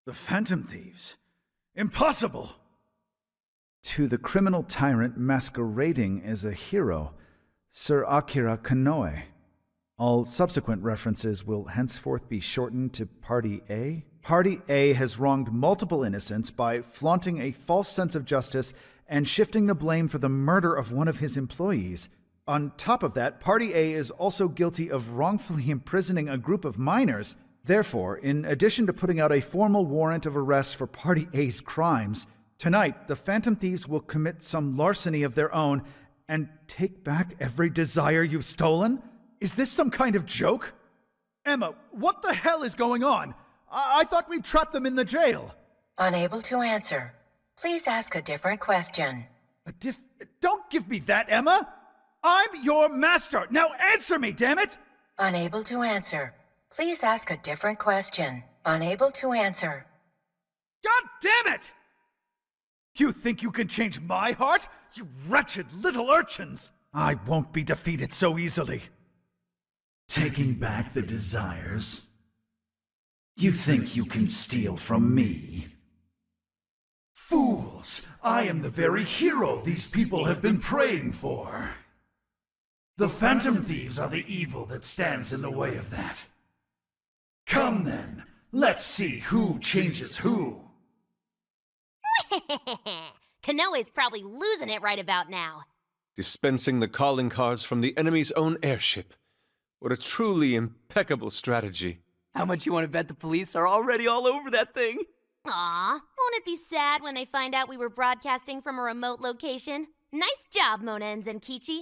The Phantom Thieves? Impossible! To the criminal tyrant masquerading as a hero, Sir Akira Konoe. All subsequent references will henceforth be shortened to Party A. Party A has wronged multiple innocents by flaunting a false sense of justice and shifting the blame for the murder of one of his employees. On top of that, Party A is also guilty of wrongfully imprisoning a group of minors. Therefore, in addition to putting out a formal warrant of arrest for Party A's crimes, tonight the Phantom Thieves will commit some larceny of their own and take back every desire you've stolen? Is this some kind of joke? Emma, what the hell is going on? I thought we trapped them in the jail. Unable to answer. Please ask a different question. Don't give me that, Emma! I'm your master! Now answer me, damn it! Unable to answer. Please ask a different question. Unable to answer. God damn it! You think you can change my heart? You wretched little urchins! I won't be defeated so easily. Taking back the desires? You think you can steal from me? Fools! I am the very hero these people have been praying for. The Phantom Thieves are the evil that stands in the way of that. Come then, let's see who changes who. Konoe's probably losing it right about now. Dispensing the calling cards from the enemy's own airship. What a truly impeccable strategy. How much you want to bet the police are already all over that thing? Aw, won't it be sad when they find out we were broadcasting from a remote location? Nice job, Mona and Zenkichi.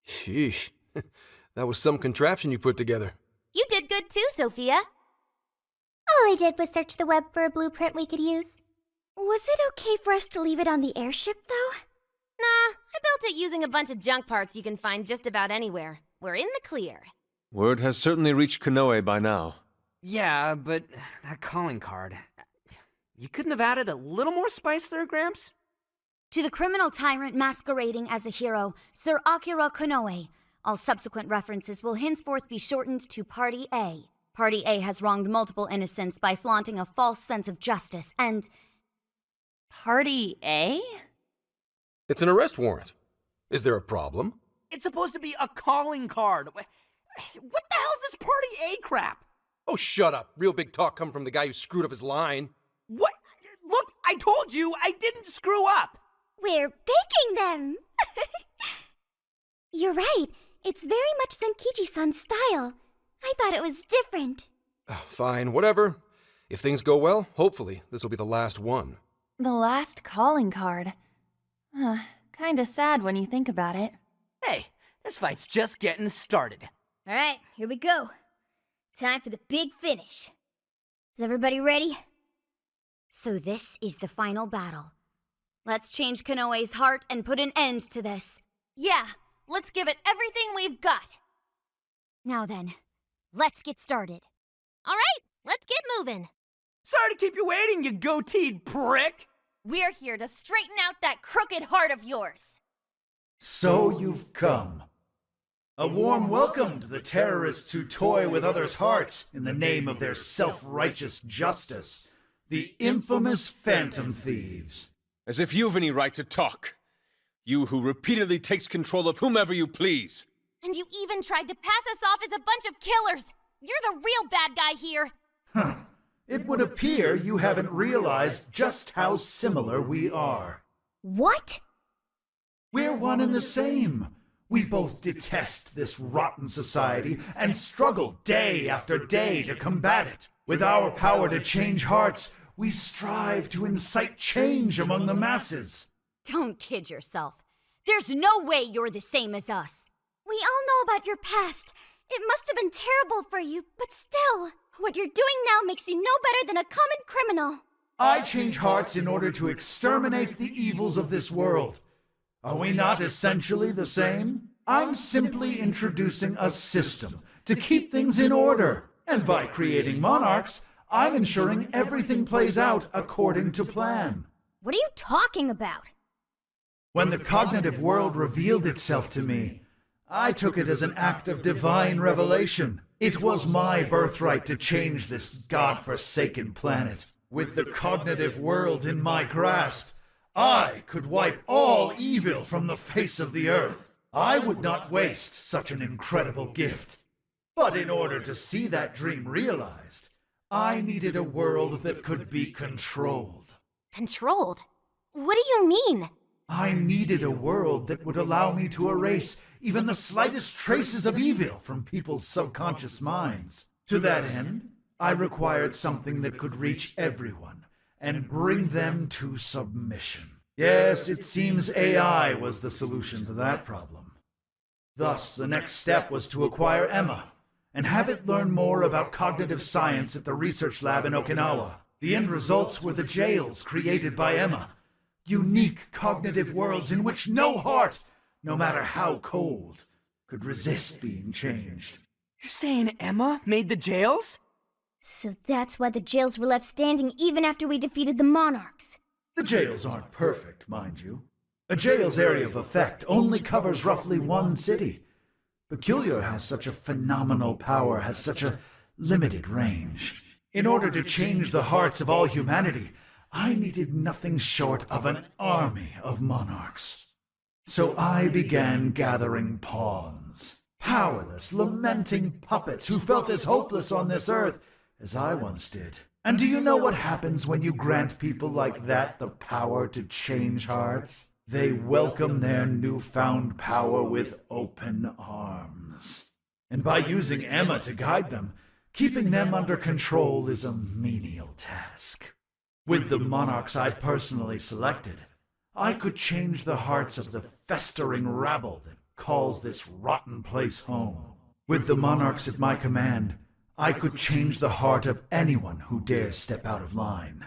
Sheesh. That was some contraption you put together. You did good too, Sophia. All I did was search the web for a blueprint we could use. Was it okay for us to leave it on the airship, though? Nah, I built it using a bunch of junk parts you can find just about anywhere. We're in the clear. Word has certainly reached Konoe by now. Yeah, but that calling card... You couldn't have added a little more spice there, Gramps? To the criminal tyrant masquerading as a hero, Sir Akira Konoe. All subsequent references will henceforth be shortened to Party A. Party A has wronged multiple innocents by flaunting a false sense of justice and... Party A? It's an arrest warrant. Is there a problem? It's supposed to be a calling card. What the hell's this Party A crap? Oh, shut up. Real big talk coming from the guy who screwed up his line. What? Look, I told you, I didn't screw up. We're baking them! You're right. It's very much Zenkichi-san's style. I thought it was different. Fine, whatever. If things go well, hopefully this will be the last one. The last calling card. Kinda sad when you think about it. Hey, this fight's just getting started. All right, here we go. Time for the big finish. Is everybody ready? So this is the final battle. Let's change Konoe's heart and put an end to this. Yeah, let's give it everything we've got. Now then, let's get started. All right, let's get moving. Sorry to keep you waiting, you goateed prick. We're here to straighten out that crooked heart of yours. So you've come. A warm welcome to the terrorists who toy with others' hearts in the name of their self-righteous justice. The infamous Phantom Thieves. As if you've any right to talk. You who repeatedly takes control of whomever you please. And you even tried to pass us off as a bunch of killers. You're the real bad guy here. Huh. It would appear you haven't realized just how similar we are. What? We're one and the same. We both detest this rotten society and struggle day after day to combat it. With our power to change hearts, we strive to incite change among the masses. Don't kid yourself. There's no way you're the same as us. We all know about your past. It must have been terrible for you, but still, what you're doing now makes you no better than a common criminal. I change hearts in order to exterminate the evils of this world. Are we not essentially the same? I'm simply introducing a system to keep things in order. And by creating monarchs, I'm ensuring everything plays out according to plan. What are you talking about? When the cognitive world revealed itself to me, I took it as an act of divine revelation. It was my birthright to change this godforsaken planet. With the cognitive world in my grasp, I could wipe all evil from the face of the earth. I would not waste such an incredible gift. But in order to see that dream realized, I needed a world that could be controlled. Controlled? What do you mean? I needed a world that would allow me to erase even the slightest traces of evil from people's subconscious minds. To that end, I required something that could reach everyone and bring them to submission. Yes, it seems AI was the solution to that problem. Thus, the next step was to acquire Emma and have it learn more about cognitive science at the research lab in Okinawa. The end results were the jails created by Emma. Unique cognitive worlds in which no heart, no matter how cold, could resist being changed. You're saying Emma made the jails? So that's why the jails were left standing even after we defeated the monarchs. The jails aren't perfect, mind you. A jail's area of effect only covers roughly one city. Peculiar has such a phenomenal power, has such a limited range. In order to change the hearts of all humanity, I needed nothing short of an army of monarchs. So I began gathering pawns, powerless, lamenting puppets who felt as hopeless on this earth as I once did. And do you know what happens when you grant people like that the power to change hearts? They welcome their newfound power with open arms. And by using Emma to guide them, keeping them under control is a menial task. With the monarchs I personally selected, I could change the hearts of the festering rabble that calls this rotten place home. With the monarchs at my command, I could change the heart of anyone who dares step out of line.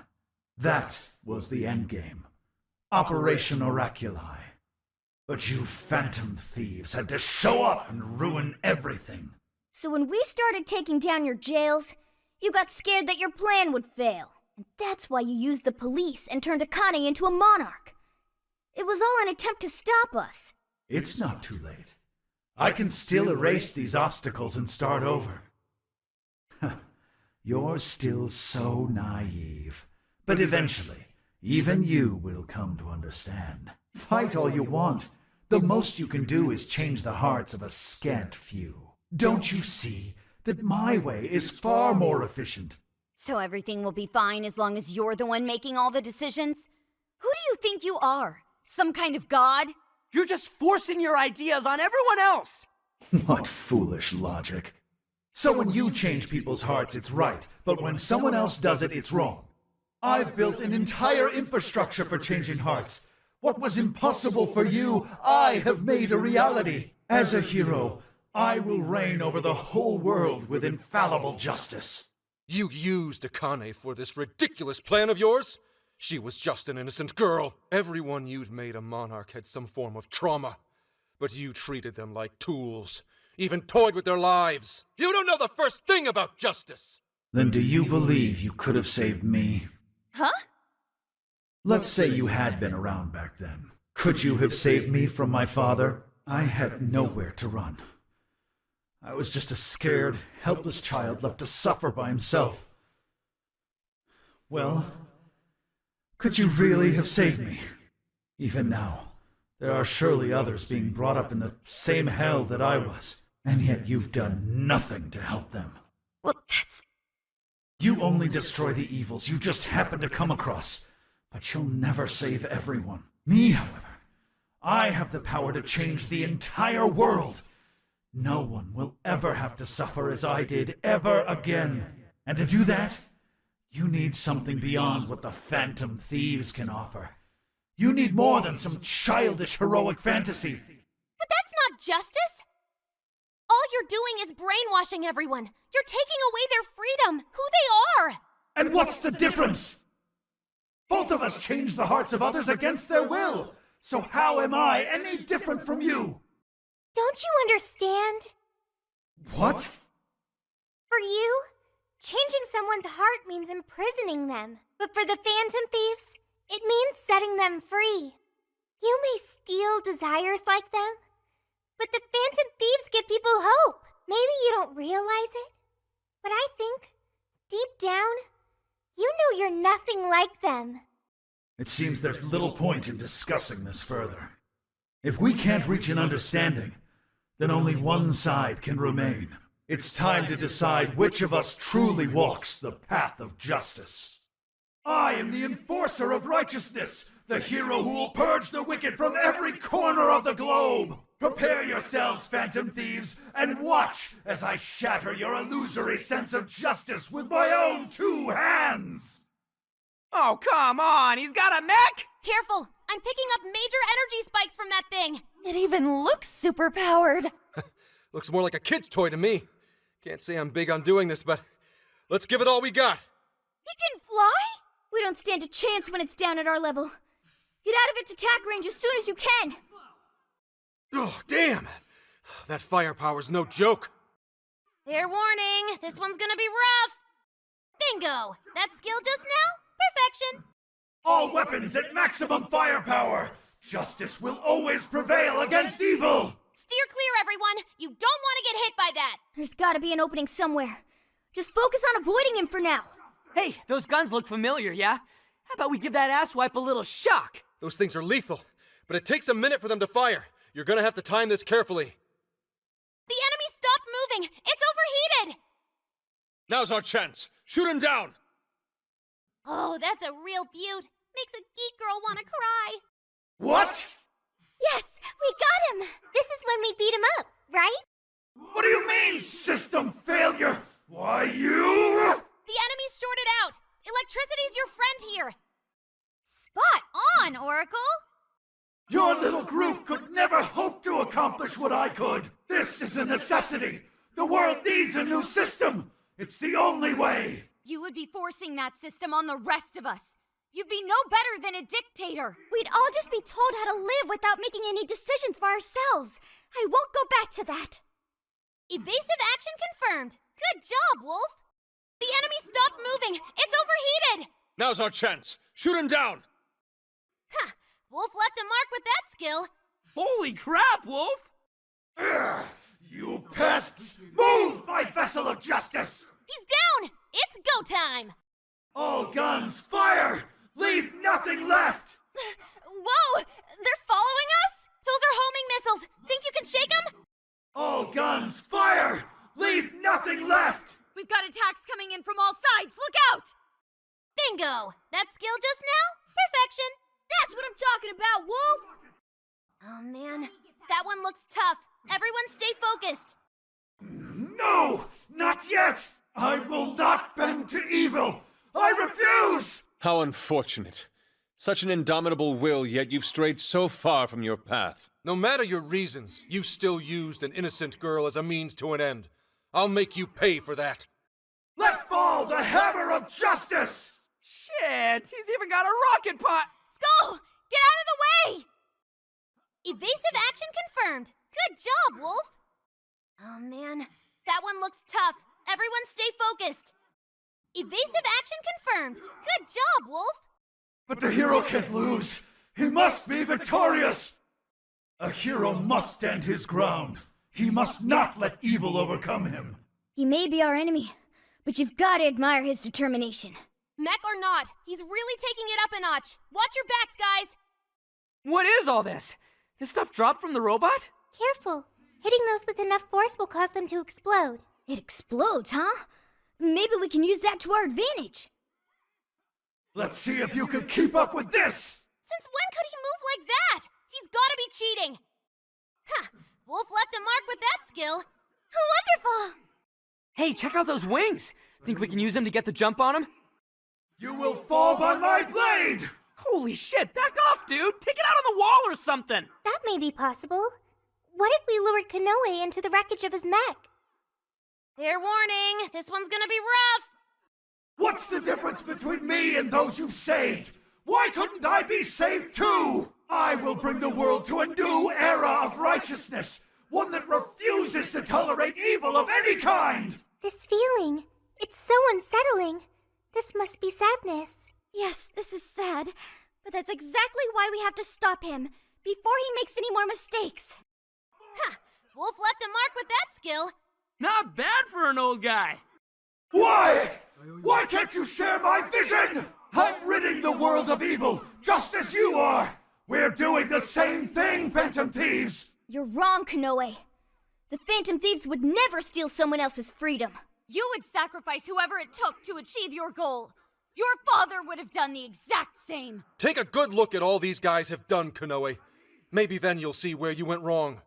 That was the endgame. Operation Oraculi. But you phantom thieves had to show up and ruin everything. So when we started taking down your jails, you got scared that your plan would fail. And that's why you used the police and turned Akane into a monarch. It was all an attempt to stop us. It's not too late. I can still erase these obstacles and start over. You're still so naive. But eventually, even you will come to understand. Fight all you want. The most you can do is change the hearts of a scant few. Don't you see that my way is far more efficient? So everything will be fine as long as you're the one making all the decisions? Who do you think you are? Some kind of god? You're just forcing your ideas on everyone else! What foolish logic. So when you change people's hearts, it's right, but when someone else does it, it's wrong. I've built an entire infrastructure for changing hearts. What was impossible for you, I have made a reality. As a hero, I will reign over the whole world with infallible justice. You used Akane for this ridiculous plan of yours? She was just an innocent girl. Everyone you'd made a monarch had some form of trauma. But you treated them like tools, even toyed with their lives. You don't know the first thing about justice! Then do you believe you could have saved me? Huh? Let's say you had been around back then. Could you have saved me from my father? I had nowhere to run. I was just a scared, helpless child left to suffer by himself. Well, could you really have saved me? Even now, there are surely others being brought up in the same hell that I was, and yet you've done nothing to help them. Well, that's... You only destroy the evils you just happen to come across, but you'll never save everyone. Me, however, I have the power to change the entire world. No one will ever have to suffer as I did ever again. And to do that, you need something beyond what the phantom thieves can offer. You need more than some childish heroic fantasy. But that's not justice! All you're doing is brainwashing everyone. You're taking away their freedom, who they are! And what's the difference? Both of us change the hearts of others against their will. So how am I any different from you? Don't you understand? What? For you, changing someone's heart means imprisoning them. But for the Phantom Thieves, it means setting them free. You may steal desires like them, but the Phantom Thieves give people hope. Maybe you don't realize it, but I think, deep down, You know you're nothing like them. It seems there's little point in discussing this further. If we can't reach an understanding, then only one side can remain. It's time to decide which of us truly walks the path of justice. I am the enforcer of righteousness, the hero who will purge the wicked from every corner of the globe. Prepare yourselves, phantom thieves, and watch as I shatter your illusory sense of justice with my own 2 hands! Oh, come on! He's got a mech? Careful! I'm picking up major energy spikes from that thing! It even looks superpowered. Looks more like a kid's toy to me. Can't say I'm big on doing this, but let's give it all we got. He can fly? We don't stand a chance when it's down at our level. Get out of its attack range as soon as you can! Oh, damn! That firepower's no joke. Fair warning, this one's gonna be rough! Bingo! That skill just now? Perfection! All weapons at maximum firepower! Justice will always prevail against evil! Steer clear, everyone! You don't want to get hit by that! There's gotta be an opening somewhere. Just focus on avoiding him for now. Hey, those guns look familiar, yeah? How about we give that asswipe a little shock? Those things are lethal, but it takes a minute for them to fire. You're gonna have to time this carefully. The enemy stopped moving! It's overheated! Now's our chance. Shoot him down! Oh, that's a real beaut. Makes a geek girl want to cry. What? Yes, we got him! This is when we beat him up, right? What do you mean, system failure? Why, you... The enemy's shorted out. Electricity's your friend here. Spot on, Oracle! Your little group could never hope to accomplish what I could. This is a necessity. The world needs a new system. It's the only way. You would be forcing that system on the rest of us. You'd be no better than a dictator. We'd all just be told how to live without making any decisions for ourselves. I won't go back to that. Evasive action confirmed. Good job, Wolf. The enemy stopped moving. It's overheated. Now's our chance. Shoot him down! Huh. Wolf left a mark with that skill. Holy crap, Wolf! Ugh, you pests! Move, my vessel of justice! He's down. It's go time. All guns, fire! Leave nothing left! Whoa! They're following us? Those are homing missiles. Think you can shake them? All guns, fire! Leave nothing left! We've got attacks coming in from all sides. Look out! Bingo! That skill just now? Perfection. That's what I'm talking about, Wolf! Oh man, that one looks tough. Everyone stay focused. No! Not yet! I will not bend to evil! I refuse! How unfortunate. Such an indomitable will, yet you've strayed so far from your path. No matter your reasons, you still used an innocent girl as a means to an end. I'll make you pay for that. Let fall the hammer of justice! Shit, he's even got a rocket pot! Skull! Get out of the way! Evasive action confirmed. Good job, Wolf. Oh man, that one looks tough. Everyone stay focused. Evasive action confirmed. Good job, Wolf. But the hero can't lose. He must be victorious. A hero must stand his ground. He must not let evil overcome him. He may be our enemy, but you've got to admire his determination. Mech or not, he's really taking it up a notch. Watch your backs, guys. What is all this? This stuff dropped from the robot? Careful. Hitting those with enough force will cause them to explode. It explodes, huh? Maybe we can use that to our advantage. Let's see if you can keep up with this! Since when could he move like that? He's gotta be cheating. Huh. Wolf left a mark with that skill. Wonderful! Hey, check out those wings! Think we can use them to get the jump on him? You will fall by my blade! Holy shit, back off, dude! Take it out on the wall or something! That may be possible. What if we lured Kanoe into the wreckage of his mech? Fair warning, this one's gonna be rough. What's the difference between me and those you've saved? Why couldn't I be saved too? I will bring the world to a new era of righteousness, one that refuses to tolerate evil of any kind! This feeling, it's so unsettling. This must be sadness. Yes, this is sad, but that's exactly why we have to stop him, before he makes any more mistakes. Huh. Wolf left a mark with that skill. Not bad for an old guy! Why? Why can't you share my vision? I'm ridding the world of evil, just as you are! We're doing the same thing, Phantom Thieves! You're wrong, Kanoe. The Phantom Thieves would never steal someone else's freedom. You would sacrifice whoever it took to achieve your goal. Your father would have done the exact same. Take a good look at all these guys have done, Kanoe. Maybe then you'll see where you went wrong.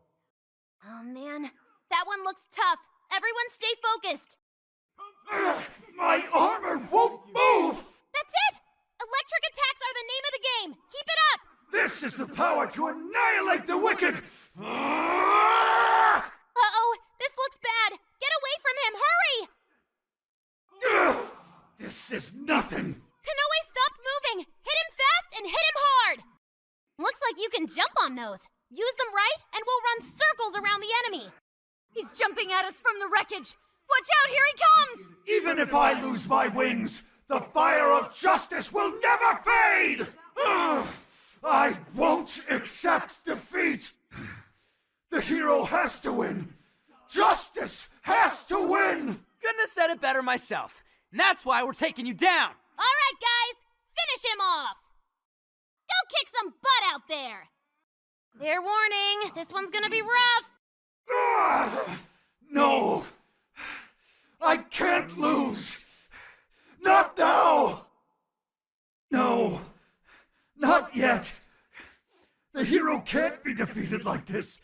Oh man, that one looks tough. Everyone stay focused. My armor won't move! That's it! Electric attacks are the name of the game. Keep it up! This is the power to annihilate the wicked! Uh-oh, this looks bad. Get away from him, hurry! This is nothing! Kanoe stopped moving. Hit him fast and hit him hard. Looks like you can jump on those. Use them right, and we'll run circles around the enemy. He's jumping at us from the wreckage. Watch out, here he comes! Even if I lose my wings, the fire of justice will never fade! I won't accept defeat! The hero has to win! Justice has to win! Couldn't have said it better myself. And that's why we're taking you down. All right, guys, finish him off. Go kick some butt out there. Fair warning, this one's gonna be rough. No! I can't lose! Not now! No! Not yet! The hero can't be defeated like this!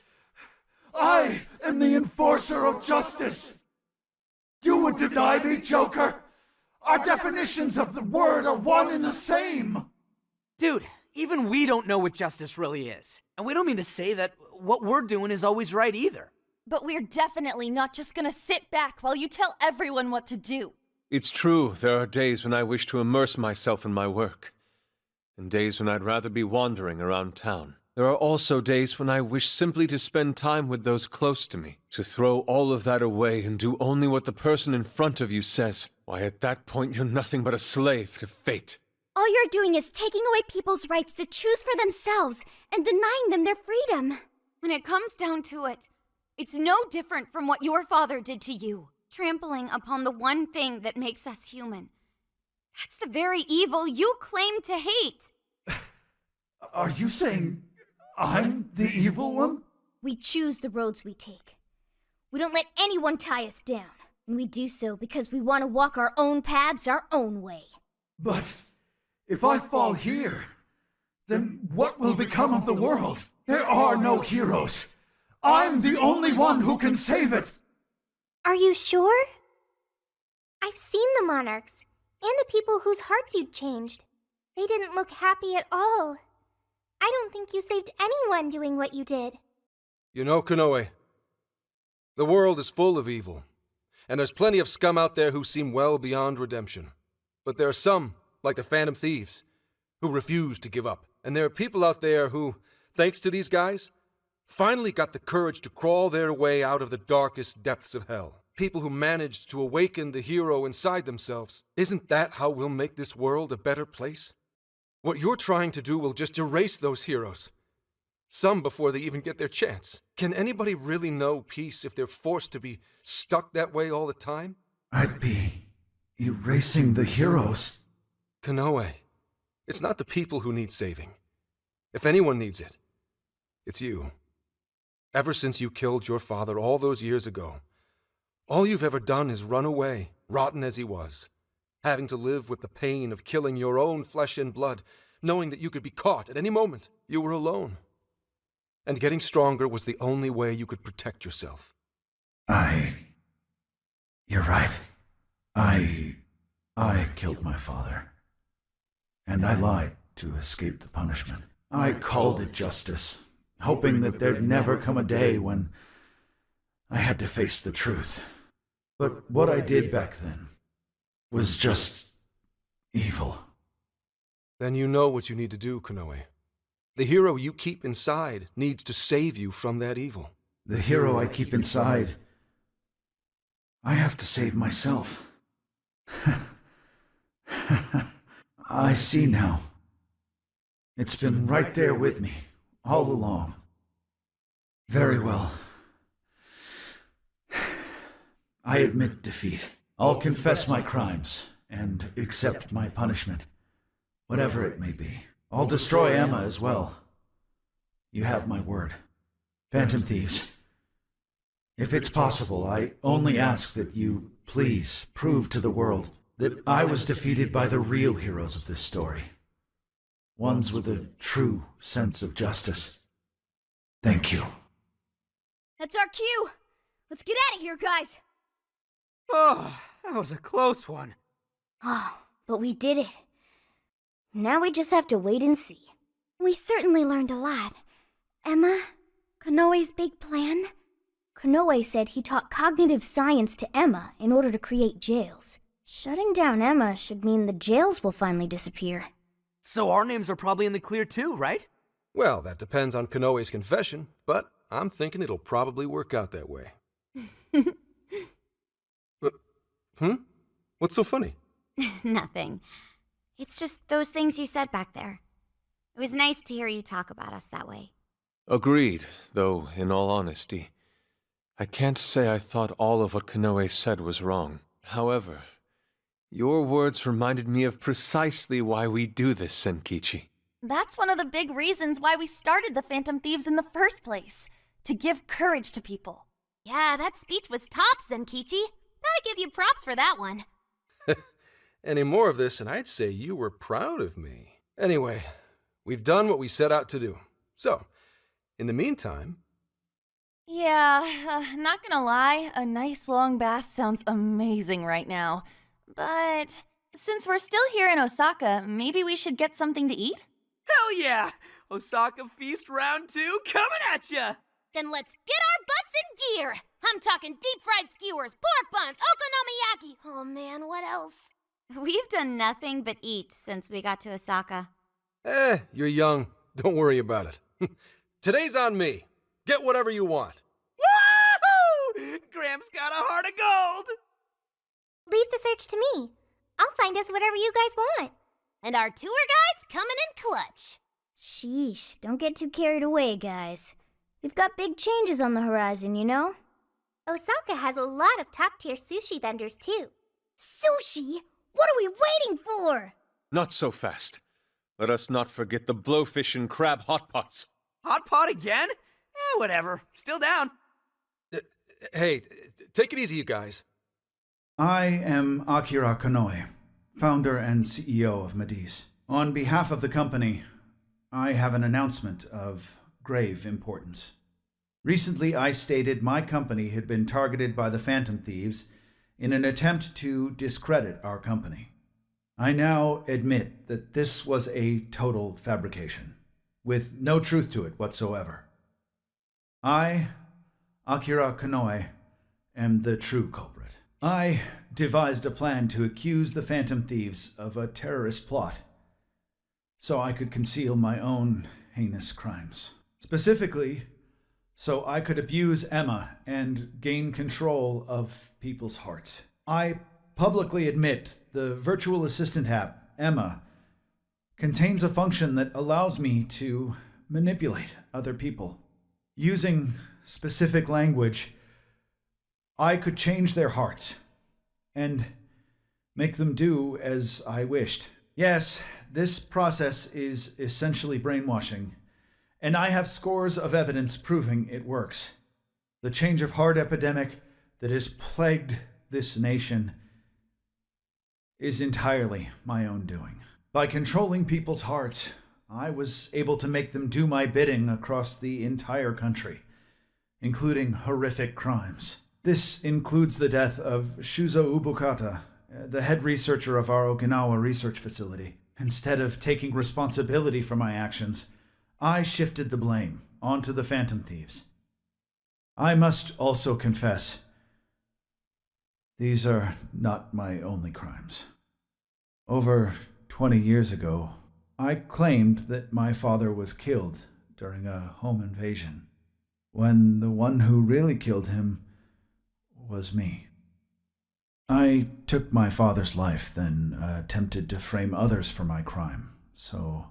I am the enforcer of justice! You would deny me, Joker? Our definitions of the word are one and the same! Dude, even we don't know what justice really is. And we don't mean to say that what we're doing is always right either. But we're definitely not just gonna sit back while you tell everyone what to do. It's true, there are days when I wish to immerse myself in my work, and days when I'd rather be wandering around town. There are also days when I wish simply to spend time with those close to me, to throw all of that away and do only what the person in front of you says. Why, at that point, you're nothing but a slave to fate. All you're doing is taking away people's rights to choose for themselves and denying them their freedom. When it comes down to it, it's no different from what your father did to you. Trampling upon the one thing that makes us human. That's the very evil you claim to hate. Are you saying I'm the evil one? We choose the roads we take. We don't let anyone tie us down. And we do so because we want to walk our own paths our own way. But if I fall here, then what will become of the world? There are no heroes. I'm the only one who can save it. Are you sure? I've seen the monarchs and the people whose hearts you'd changed. They didn't look happy at all. I don't think you saved anyone doing what you did. You know, Kanoe, the world is full of evil, and there's plenty of scum out there who seem well beyond redemption. But there are some, like the Phantom Thieves, who refuse to give up. And there are people out there who, thanks to these guys, finally got the courage to crawl their way out of the darkest depths of hell. People who managed to awaken the hero inside themselves. Isn't that how we'll make this world a better place? What you're trying to do will just erase those heroes. Some before they even get their chance. Can anybody really know peace if they're forced to be stuck that way all the time? I'd be erasing the heroes. Kanoe, it's not the people who need saving. If anyone needs it, it's you. Ever since you killed your father all those years ago, all you've ever done is run away, rotten as he was, having to live with the pain of killing your own flesh and blood, knowing that you could be caught at any moment. You were alone. And getting stronger was the only way you could protect yourself. You're right. I killed my father. And I lied to escape the punishment. I called it justice, hoping that there'd never come a day when I had to face the truth. But what I did back then was just evil. Then you know what you need to do, Kanoe. The hero you keep inside needs to save you from that evil. The hero I keep inside, I have to save myself. I see now. It's been right there with me, all along. Very well. I admit defeat. I'll confess my crimes and accept my punishment, whatever it may be. I'll destroy Emma as well. You have my word. Phantom Thieves, if it's possible, I only ask that you please prove to the world that I was defeated by the real heroes of this story. Ones with a true sense of justice. Thank you. That's our cue. Let's get out of here, guys. Oh, that was a close one. Oh, but we did it. Now we just have to wait and see. We certainly learned a lot. Emma, Konoe's big plan? Konoe said he taught cognitive science to Emma in order to create jails. Shutting down Emma should mean the jails will finally disappear. So our names are probably in the clear too, right? Well, that depends on Konoe's confession, but I'm thinking it'll probably work out that way. What's so funny? Nothing. It's just those things you said back there. It was nice to hear you talk about us that way. Agreed, though, in all honesty, I can't say I thought all of what Konoe said was wrong. However, your words reminded me of precisely why we do this, Senkichi. That's one of the big reasons why we started the Phantom Thieves in the first place. To give courage to people. Yeah, that speech was top, Zenkichi. Gotta give you props for that one. Any more of this, and I'd say you were proud of me. Anyway, we've done what we set out to do. So, in the meantime... Yeah, not gonna lie, a nice long bath sounds amazing right now. But since we're still here in Osaka, maybe we should get something to eat? Hell yeah! Osaka Feast Round 2 coming at ya! Then let's get our butts in gear. I'm talking deep-fried skewers, pork buns, okonomiyaki. Oh man, what else? We've done nothing but eat since we got to Osaka. You're young. Don't worry about it. Today's on me. Get whatever you want. Woohoo! Gramps got a heart of gold! Leave the search to me. I'll find us whatever you guys want. And our tour guide's coming in clutch. Sheesh, don't get too carried away, guys. We've got big changes on the horizon, you know? Osaka has a lot of top-tier sushi vendors, too. Sushi? What are we waiting for? Not so fast. Let us not forget the blowfish and crab hot pots. Hot pot again? Whatever. Still down. Hey, take it easy, you guys. I am Akira Konoe, founder and CEO of Mediz. On behalf of the company, I have an announcement of grave importance. Recently, I stated my company had been targeted by the Phantom Thieves in an attempt to discredit our company. I now admit that this was a total fabrication, with no truth to it whatsoever. I, Akira Konoe, am the true culprit. I devised a plan to accuse the Phantom Thieves of a terrorist plot, so I could conceal my own heinous crimes. Specifically, so I could abuse Emma and gain control of people's hearts. I publicly admit the virtual assistant app, Emma, contains a function that allows me to manipulate other people. Using specific language, I could change their hearts and make them do as I wished. Yes, this process is essentially brainwashing, and I have scores of evidence proving it works. The change of heart epidemic that has plagued this nation is entirely my own doing. By controlling people's hearts, I was able to make them do my bidding across the entire country, including horrific crimes. This includes the death of Shuzo Ubukata, the head researcher of our Okinawa research facility. Instead of taking responsibility for my actions, I shifted the blame onto the Phantom Thieves. I must also confess, these are not my only crimes. Over 20 years ago, I claimed that my father was killed during a home invasion, when the one who really killed him was me. I took my father's life, then attempted to frame others for my crime, so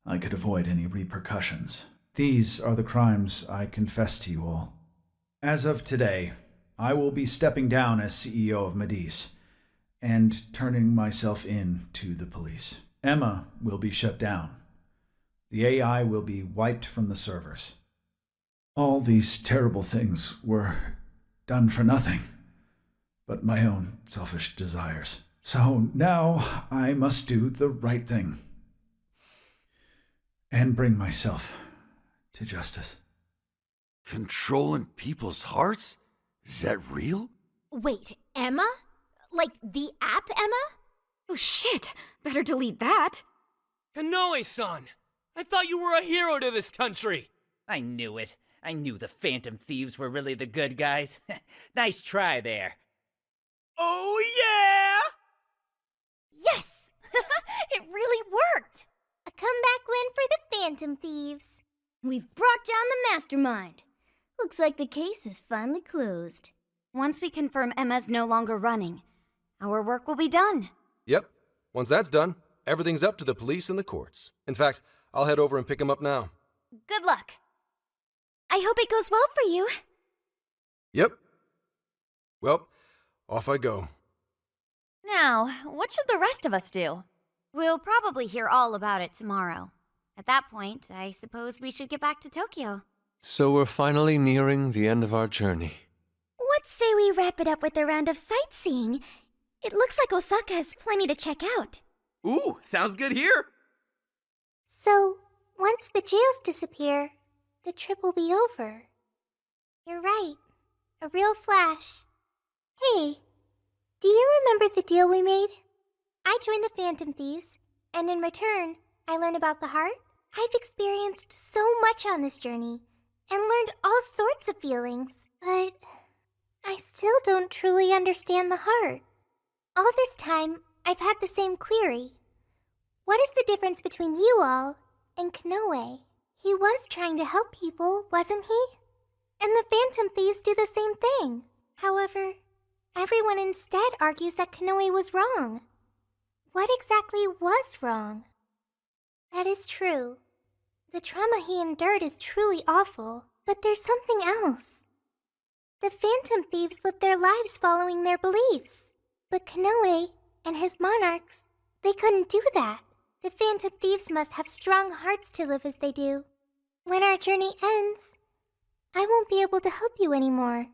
I could avoid any repercussions. These are the crimes I confess to you all. As of today, I will be stepping down as CEO of Mediz, and turning myself in to the police. Emma will be shut down. The AI will be wiped from the servers. All these terrible things were done for nothing but my own selfish desires. So now I must do the right thing and bring myself to justice. Controlling people's hearts? Is that real? Wait, Emma? Like the app Emma? Oh shit! Better delete that. Kanoe-san! I thought you were a hero to this country! I knew it. I knew the Phantom Thieves were really the good guys. Nice try there. Oh yeah! Yes! It really worked! A comeback win for the Phantom Thieves. We've brought down the mastermind. Looks like the case is finally closed. Once we confirm Emma's no longer running, our work will be done. Yep. Once that's done, everything's up to the police and the courts. In fact, I'll head over and pick him up now. Good luck. I hope it goes well for you. Yep. Well, off I go. Now, what should the rest of us do? We'll probably hear all about it tomorrow. At that point, I suppose we should get back to Tokyo. So we're finally nearing the end of our journey. What say we wrap it up with a round of sightseeing? It looks like Osaka has plenty to check out. Ooh, sounds good here. So, once the jails disappear, the trip will be over. You're right. A real flash. Hey, do you remember the deal we made? I joined the Phantom Thieves, and in return, I learned about the heart. I've experienced so much on this journey, and learned all sorts of feelings, but I still don't truly understand the heart. All this time, I've had the same query. What is the difference between you all and Kanoe? He was trying to help people, wasn't he? And the Phantom Thieves do the same thing. However, everyone instead argues that Kanoe was wrong. What exactly was wrong? That is true. The trauma he endured is truly awful, but there's something else. The Phantom Thieves lived their lives following their beliefs. But Kanoe and his monarchs, they couldn't do that. The Phantom Thieves must have strong hearts to live as they do. When our journey ends, I won't be able to help you anymore,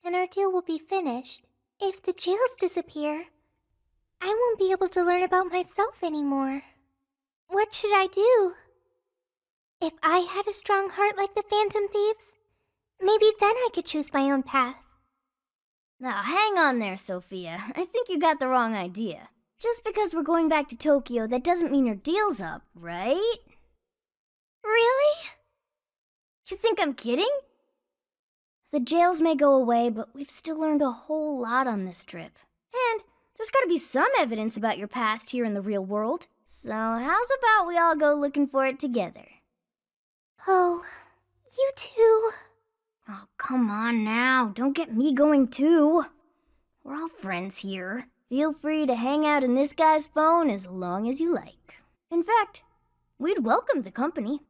and our deal will be finished. If the jails disappear, I won't be able to learn about myself anymore. What should I do? If I had a strong heart like the Phantom Thieves, maybe then I could choose my own path. Now, hang on there, Sophia. I think you got the wrong idea. Just because we're going back to Tokyo, that doesn't mean your deal's up, right? Really? You think I'm kidding? The jails may go away, but we've still learned a whole lot on this trip. And there's gotta be some evidence about your past here in the real world. So how's about we all go looking for it together? Oh, you too. Oh, come on now. Don't get me going too. We're all friends here. Feel free to hang out in this guy's phone as long as you like. In fact, we'd welcome the company.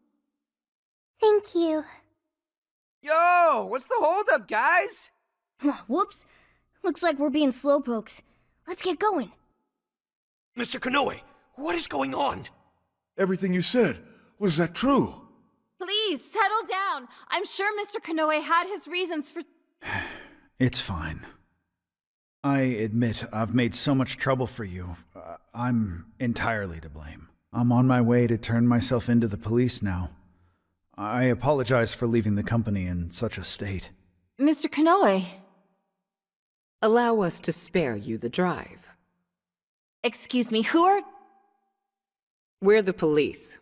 Thank you. Yo, what's the holdup, guys? Whoops. Looks like we're being slowpokes. Let's get going. Mr. Kanoe, what is going on? Everything you said, was that true? Please, settle down. I'm sure Mr. Kanoe had his reasons for... It's fine. I admit I've made so much trouble for you. I'm entirely to blame. I'm on my way to turn myself into the police now. I apologize for leaving the company in such a state. Mr. Kanoe. Allow us to spare you the drive. Excuse me, who are... We're the police.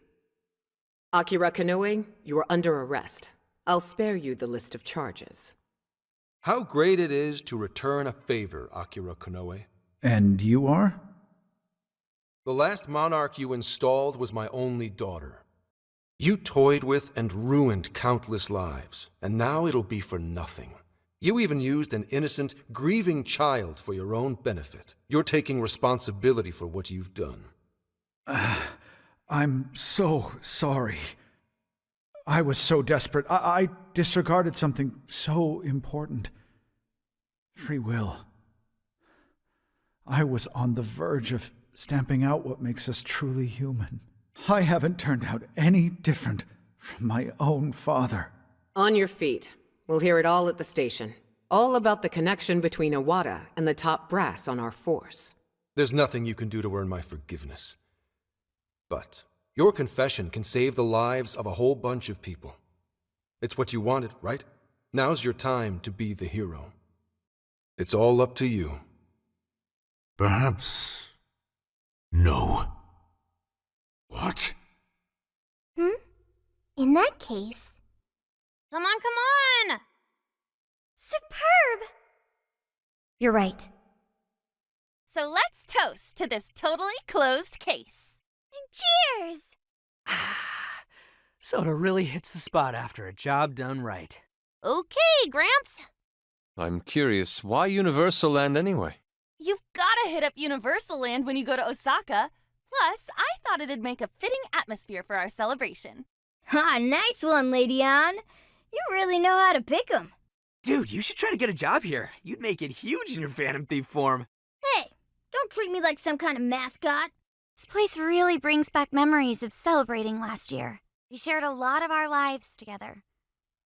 Akira Kanoe, you are under arrest. I'll spare you the list of charges. How great it is to return a favor, Akira Kanoe. And you are? The last monarch you installed was my only daughter. You toyed with and ruined countless lives, and now it'll be for nothing. You even used an innocent, grieving child for your own benefit. You're taking responsibility for what you've done. I'm so sorry. I was so desperate. I disregarded something so important. Free will. I was on the verge of stamping out what makes us truly human. I haven't turned out any different from my own father. On your feet. We'll hear it all at the station. All about the connection between Iwata and the top brass on our force. There's nothing you can do to earn my forgiveness. But your confession can save the lives of a whole bunch of people. It's what you wanted, right? Now's your time to be the hero. It's all up to you. Perhaps... no. What? In that case... Come on! Superb! You're right. So let's toast to this totally closed case. Cheers! Soda really hits the spot after a job done right. Okay, Gramps. I'm curious, why Universal Land anyway? You've gotta hit up Universal Land when you go to Osaka. Plus, I thought it'd make a fitting atmosphere for our celebration. Ha, nice one, Lady Ann. You really know how to pick 'em. Dude, you should try to get a job here. You'd make it huge in your Phantom Thief form. Hey, don't treat me like some kind of mascot. This place really brings back memories of celebrating last year. We shared a lot of our lives together.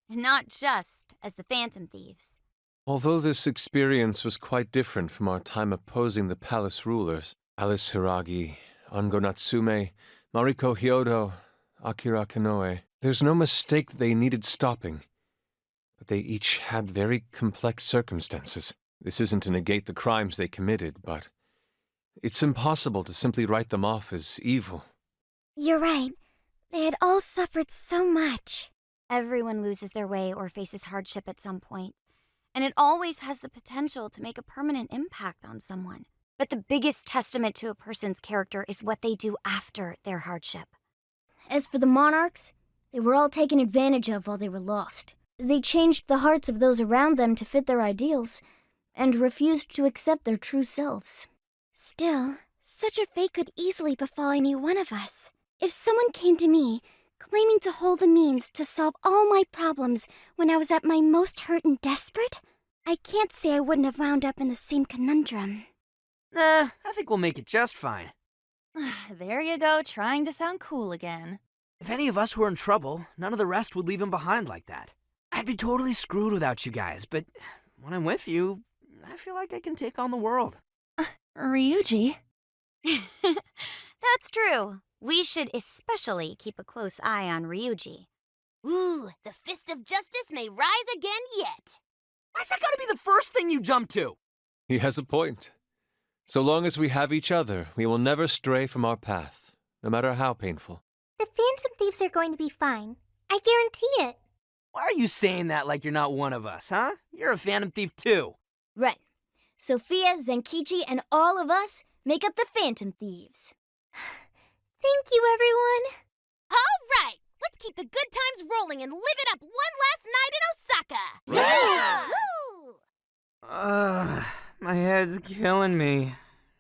And not just as the Phantom Thieves. Although this experience was quite different from our time opposing the palace rulers, Alice Hiragi, Ango Natsume, Mariko Hyodo, Akira Kanoe, there's no mistake they needed stopping. But they each had very complex circumstances. This isn't to negate the crimes they committed, but it's impossible to simply write them off as evil. You're right. They had all suffered so much. Everyone loses their way or faces hardship at some point. And it always has the potential to make a permanent impact on someone. But the biggest testament to a person's character is what they do after their hardship. As for the monarchs, they were all taken advantage of while they were lost. They changed the hearts of those around them to fit their ideals, and refused to accept their true selves. Still, such a fate could easily befall any one of us. If someone came to me, claiming to hold the means to solve all my problems when I was at my most hurt and desperate, I can't say I wouldn't have wound up in the same conundrum. Nah, I think we'll make it just fine. There you go, trying to sound cool again. If any of us were in trouble, none of the rest would leave him behind like that. I'd be totally screwed without you guys, but when I'm with you, I feel like I can take on the world. Ryuji? That's true. We should especially keep a close eye on Ryuji. Ooh, the fist of justice may rise again yet. Why's that gotta be the first thing you jump to? He has a point. So long as we have each other, we will never stray from our path, no matter how painful. The Phantom Thieves are going to be fine. I guarantee it. Why are you saying that like you're not one of us, huh? You're a Phantom Thief too. Right. Sophia, Zenkichi, and all of us make up the Phantom Thieves. Thank you, everyone. All right, let's keep the good times rolling and live it up one last night in Osaka. Yeah! Woo! My head's killing me.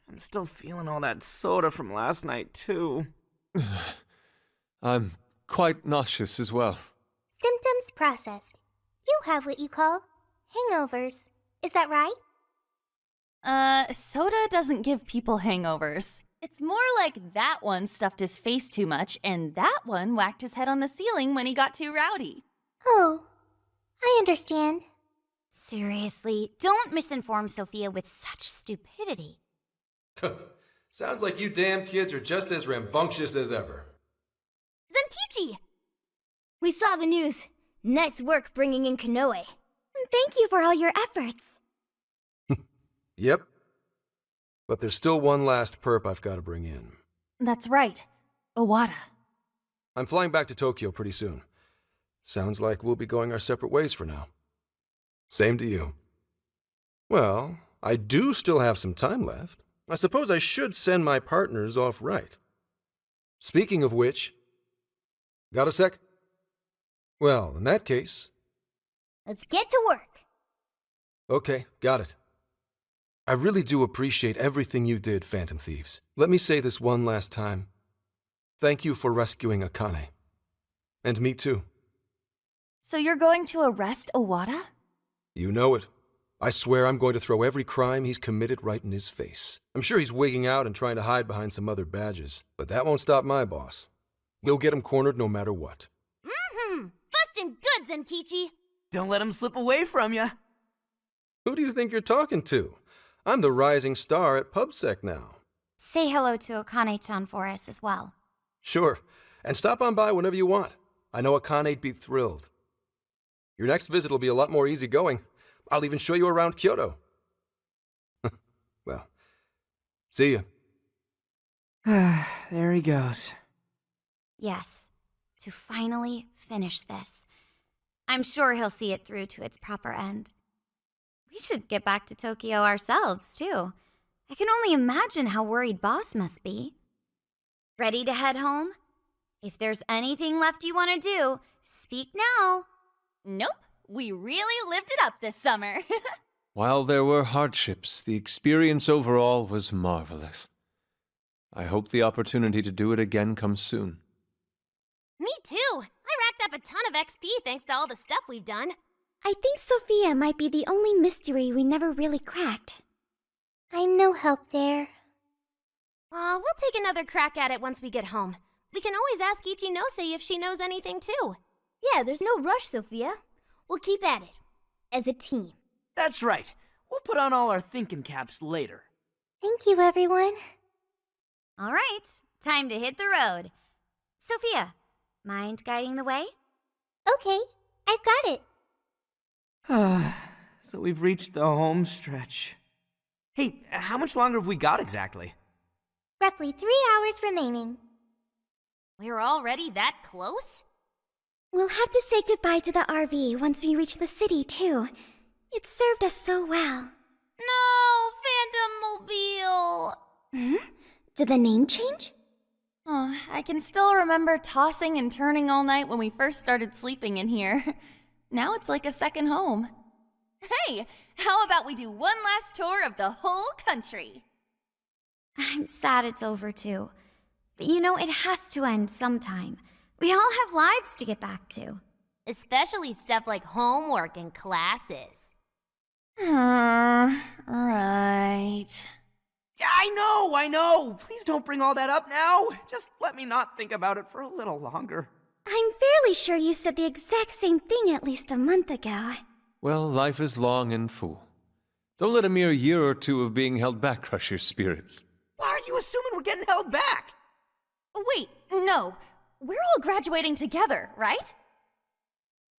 I'm still feeling all that soda from last night, too. I'm quite nauseous as well. Symptoms processed. You have what you call hangovers. Is that right? Soda doesn't give people hangovers. It's more like that one stuffed his face too much, and that one whacked his head on the ceiling when he got too rowdy. Oh, I understand. Seriously, don't misinform Sophia with such stupidity. Sounds like you damn kids are just as rambunctious as ever. Zenkichi! We saw the news. Nice work bringing in Kanoe. Thank you for all your efforts. Yep. But there's still one last perp I've got to bring in. That's right. Iwata. I'm flying back to Tokyo pretty soon. Sounds like we'll be going our separate ways for now. Same to you. Well, I do still have some time left. I suppose I should send my partners off right. Speaking of which... Got a sec? Well, in that case... Let's get to work. Okay, got it. I really do appreciate everything you did, Phantom Thieves. Let me say this one last time. Thank you for rescuing Akane. And me too. So you're going to arrest Iwata? You know it. I swear I'm going to throw every crime he's committed right in his face. I'm sure he's wigging out and trying to hide behind some other badges, but that won't stop my boss. We'll get him cornered no matter what. Mm-hmm. Bustin' good, Zenkichi. Don't let him slip away from you. Who do you think you're talking to? I'm the rising star at PubSec now. Say hello to Akane-chan for us as well. Sure, and stop on by whenever you want. I know Akane'd be thrilled. Your next visit will be a lot more easygoing. I'll even show you around Kyoto. Well, see ya. There he goes. Yes, to finally finish this. I'm sure he'll see it through to its proper end. We should get back to Tokyo ourselves, too. I can only imagine how worried Boss must be. Ready to head home? If there's anything left you want to do, speak now. Nope, we really lived it up this summer. While there were hardships, the experience overall was marvelous. I hope the opportunity to do it again comes soon. Me too. I racked up a ton of XP thanks to all the stuff we've done. I think Sophia might be the only mystery we never really cracked. I'm no help there. We'll take another crack at it once we get home. We can always ask Ichinose if she knows anything too. Yeah, there's no rush, Sophia. We'll keep at it. As a team. That's right. We'll put on all our thinking caps later. Thank you, everyone. All right, time to hit the road. Sophia, mind guiding the way? Okay, I've got it. So we've reached the home stretch. Hey, how much longer have we got exactly? Roughly 3 hours remaining. We're already that close? We'll have to say goodbye to the RV once we reach the city, too. It served us so well. No, Phantom Mobile! Did the name change? Oh, I can still remember tossing and turning all night when we first started sleeping in here. Now it's like a second home. Hey, how about we do one last tour of the whole country? I'm sad it's over too. But you know, it has to end sometime. We all have lives to get back to. Especially stuff like homework and classes. Right. I know! Please don't bring all that up now. Just let me not think about it for a little longer. I'm fairly sure you said the exact same thing at least a month ago. Well, life is long and full. Don't let a mere year or two of being held back crush your spirits. Why are you assuming we're getting held back? Wait, no. We're all graduating together, right?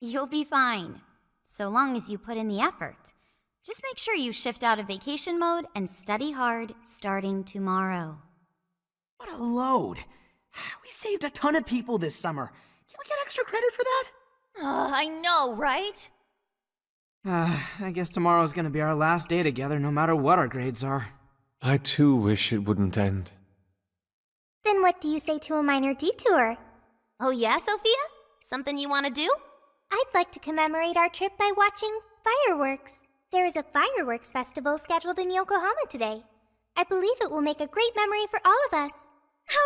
You'll be fine, so long as you put in the effort. Just make sure you shift out of vacation mode and study hard starting tomorrow. What a load. We saved a ton of people this summer. Can we get extra credit for that? I know, right? I guess tomorrow's gonna be our last day together no matter what our grades are. I too wish it wouldn't end. Then what do you say to a minor detour? Oh yeah, Sophia? Something you want to do? I'd like to commemorate our trip by watching fireworks. There is a fireworks festival scheduled in Yokohama today. I believe it will make a great memory for all of us. How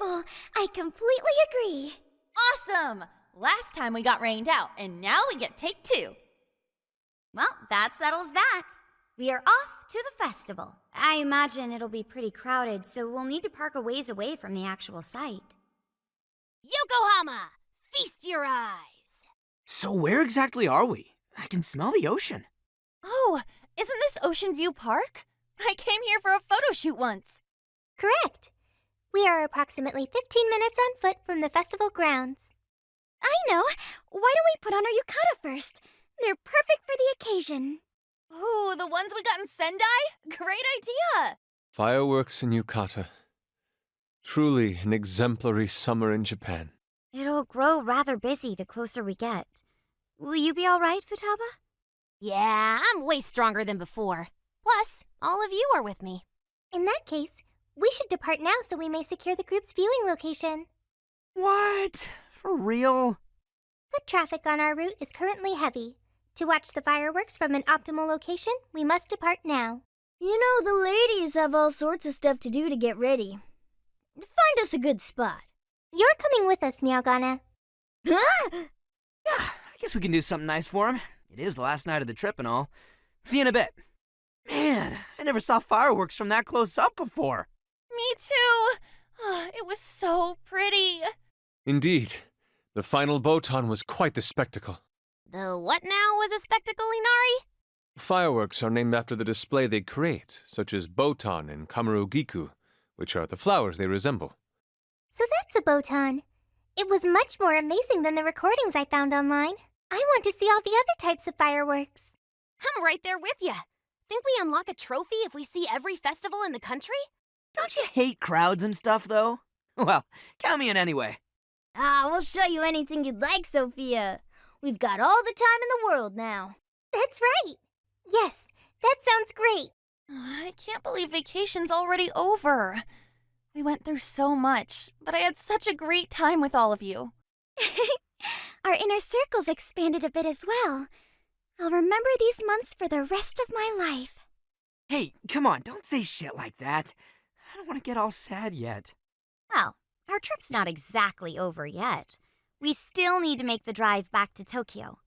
wonderful! I completely agree. Awesome! Last time we got rained out, and now we get take 2. Well, that settles that. We are off to the festival. I imagine it'll be pretty crowded, so we'll need to park a ways away from the actual site. Yokohama! Feast your eyes! So where exactly are we? I can smell the ocean. Oh, isn't this Ocean View Park? I came here for a photo shoot once. Correct. We are approximately 15 minutes on foot from the festival grounds. I know! Why don't we put on our yukata first? They're perfect for the occasion. Ooh, the ones we got in Sendai? Great idea! Fireworks in Yukata. Truly an exemplary summer in Japan. It'll grow rather busy the closer we get. Will you be all right, Futaba? Yeah, I'm way stronger than before. Plus, all of you are with me. In that case, we should depart now so we may secure the group's viewing location. What? For real? Foot traffic on our route is currently heavy. To watch the fireworks from an optimal location, we must depart now. You know, the ladies have all sorts of stuff to do to get ready. Find us a good spot. You're coming with us, Miyagana. Yeah, I guess we can do something nice for him. It is the last night of the trip and all. See you in a bit. Man, I never saw fireworks from that close up before. Me too. Oh, it was so pretty. Indeed. The final Botan was quite the spectacle. The what now was a spectacle, Inari? Fireworks are named after the display they create, such as Botan and Kamarugiku, which are the flowers they resemble. So that's a botan. It was much more amazing than the recordings I found online. I want to see all the other types of fireworks. I'm right there with ya. Think we unlock a trophy if we see every festival in the country? Don't you hate crowds and stuff, though? Well, count me in anyway. We'll show you anything you'd like, Sophia. We've got all the time in the world now. That's right. Yes, that sounds great. I can't believe vacation's already over. We went through so much, but I had such a great time with all of you. Our inner circle's expanded a bit as well. I'll remember these months for the rest of my life. Hey, come on, don't say shit like that. I don't want to get all sad yet. Well, our trip's not exactly over yet. We still need to make the drive back to Tokyo.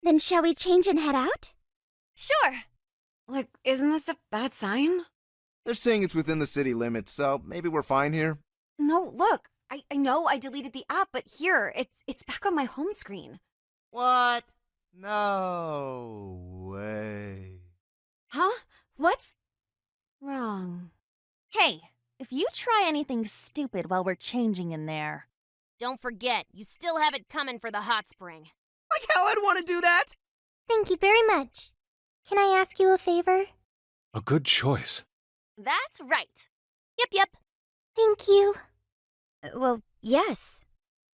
Then shall we change and head out? Sure. Look, isn't this a bad sign? They're saying it's within the city limits, so maybe we're fine here. No, look. I know I deleted the app, but here, it's back on my home screen. What? No way. Huh? What's wrong? Hey, if you try anything stupid while we're changing in there... Don't forget, you still have it coming for the hot spring. Like hell I'd want to do that! Thank you very much. Can I ask you a favor? A good choice. That's right. Yep. Thank you. Well, yes.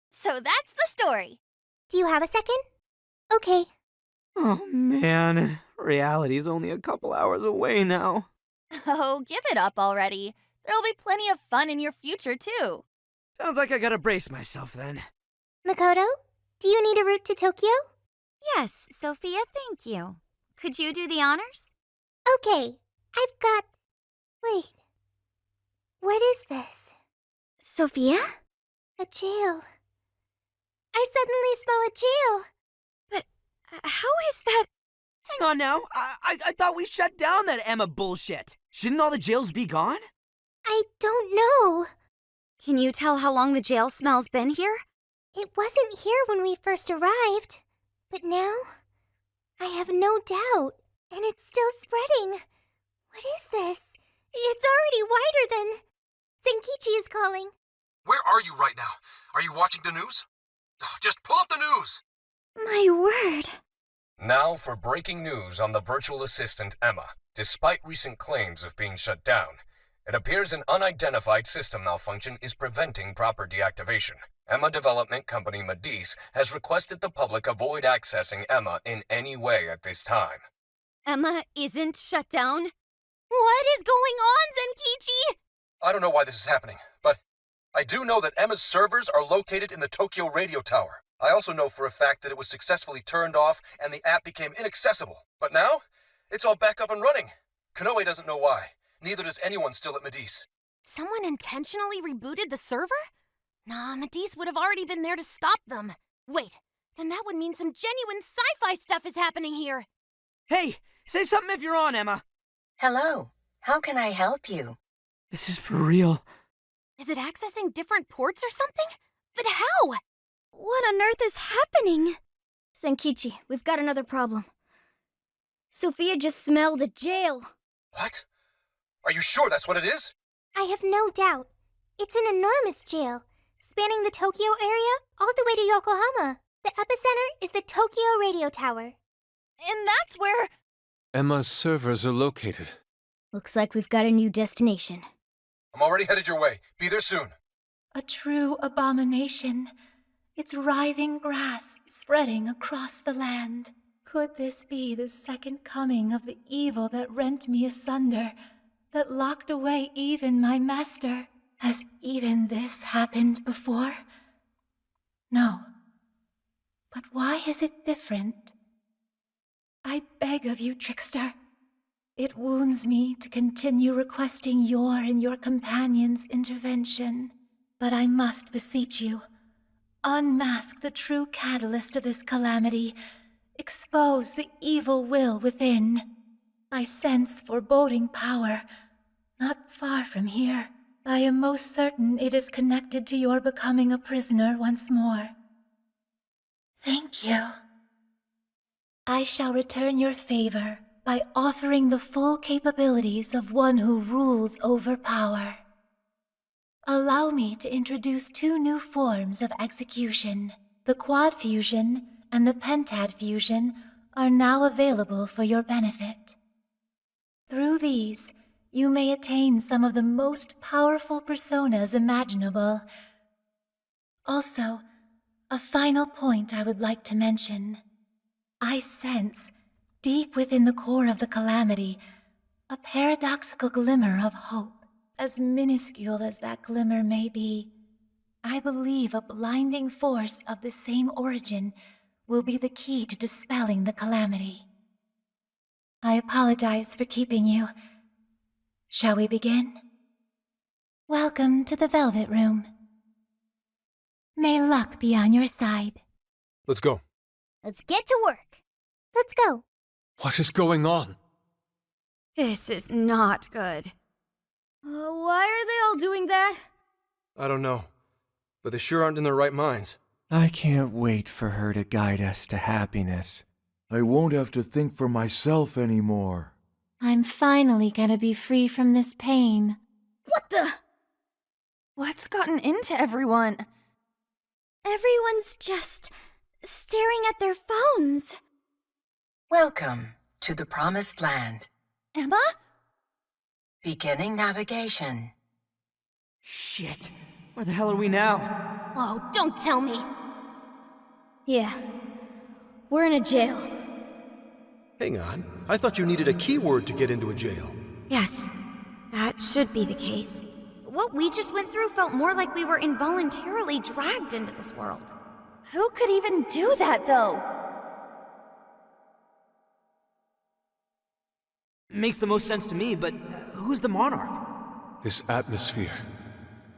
So that's the story. Do you have a second? Okay. Oh, man. Reality's only a couple hours away now. Oh, give it up already. There'll be plenty of fun in your future, too. Sounds like I gotta brace myself then. Makoto, do you need a route to Tokyo? Yes, Sophia, thank you. Could you do the honors? Okay, I've got... Wait. What is this? Sophia? A jail. I suddenly smell a jail. But how is that... Hang on now. I thought we shut down that Emma bullshit. Shouldn't all the jails be gone? I don't know. Can you tell how long the jail smell's been here? It wasn't here when we first arrived. But now, I have no doubt. And it's still spreading. What is this? It's already wider than... Senkichi is calling. Where are you right now? Are you watching the news? Just pull up the news! My word. Now for breaking news on the virtual assistant Emma. Despite recent claims of being shut down, it appears an unidentified system malfunction is preventing proper deactivation. Emma development company Medice has requested the public avoid accessing Emma in any way at this time. Emma isn't shut down? What is going on, Zenkichi? I don't know why this is happening, but I do know that Emma's servers are located in the Tokyo radio tower. I also know for a fact that it was successfully turned off and the app became inaccessible. But now, it's all back up and running. Konoe doesn't know why. Neither does anyone still at Medice. Someone intentionally rebooted the server? Nah, Medice would have already been there to stop them. Wait, then that would mean some genuine sci-fi stuff is happening here. Hey, say something if you're on, Emma. Hello. How can I help you? This is for real. Is it accessing different ports or something? But how? What on earth is happening? Senkichi, we've got another problem. Sophia just smelled a jail. What? Are you sure that's what it is? I have no doubt. It's an enormous jail, spanning the Tokyo area all the way to Yokohama. The epicenter is the Tokyo radio tower. And that's where... Emma's servers are located. Looks like we've got a new destination. I'm already headed your way. Be there soon. A true abomination. Its writhing grass spreading across the land. Could this be the second coming of the evil that rent me asunder, that locked away even my master? Has even this happened before? No. But why is it different? I beg of you, trickster. It wounds me to continue requesting your and your companion's intervention. But I must beseech you, unmask the true catalyst of this calamity. Expose the evil will within. I sense foreboding power, not far from here. I am most certain it is connected to your becoming a prisoner once more. Thank you. I shall return your favor by offering the full capabilities of one who rules over power. Allow me to introduce 2 new forms of execution. The quad fusion and the pentad fusion are now available for your benefit. Through these, you may attain some of the most powerful personas imaginable. Also, a final point I would like to mention. I sense, deep within the core of the calamity, a paradoxical glimmer of hope. As minuscule as that glimmer may be, I believe a blinding force of the same origin will be the key to dispelling the calamity. I apologize for keeping you. Shall we begin? Welcome to the Velvet Room. May luck be on your side. Let's go. Let's get to work. Let's go. What is going on? This is not good. Why are they all doing that? I don't know, but they sure aren't in their right minds. I can't wait for her to guide us to happiness. I won't have to think for myself anymore. I'm finally gonna be free from this pain. What the? What's gotten into everyone? Everyone's just staring at their phones. Welcome to the Promised Land. Emma? Beginning navigation. Shit. Where the hell are we now? Oh, don't tell me. Yeah. We're in a jail. Hang on. I thought you needed a keyword to get into a jail. Yes, that should be the case. What we just went through felt more like we were involuntarily dragged into this world. Who could even do that, though? Makes the most sense to me, but who's the monarch? This atmosphere.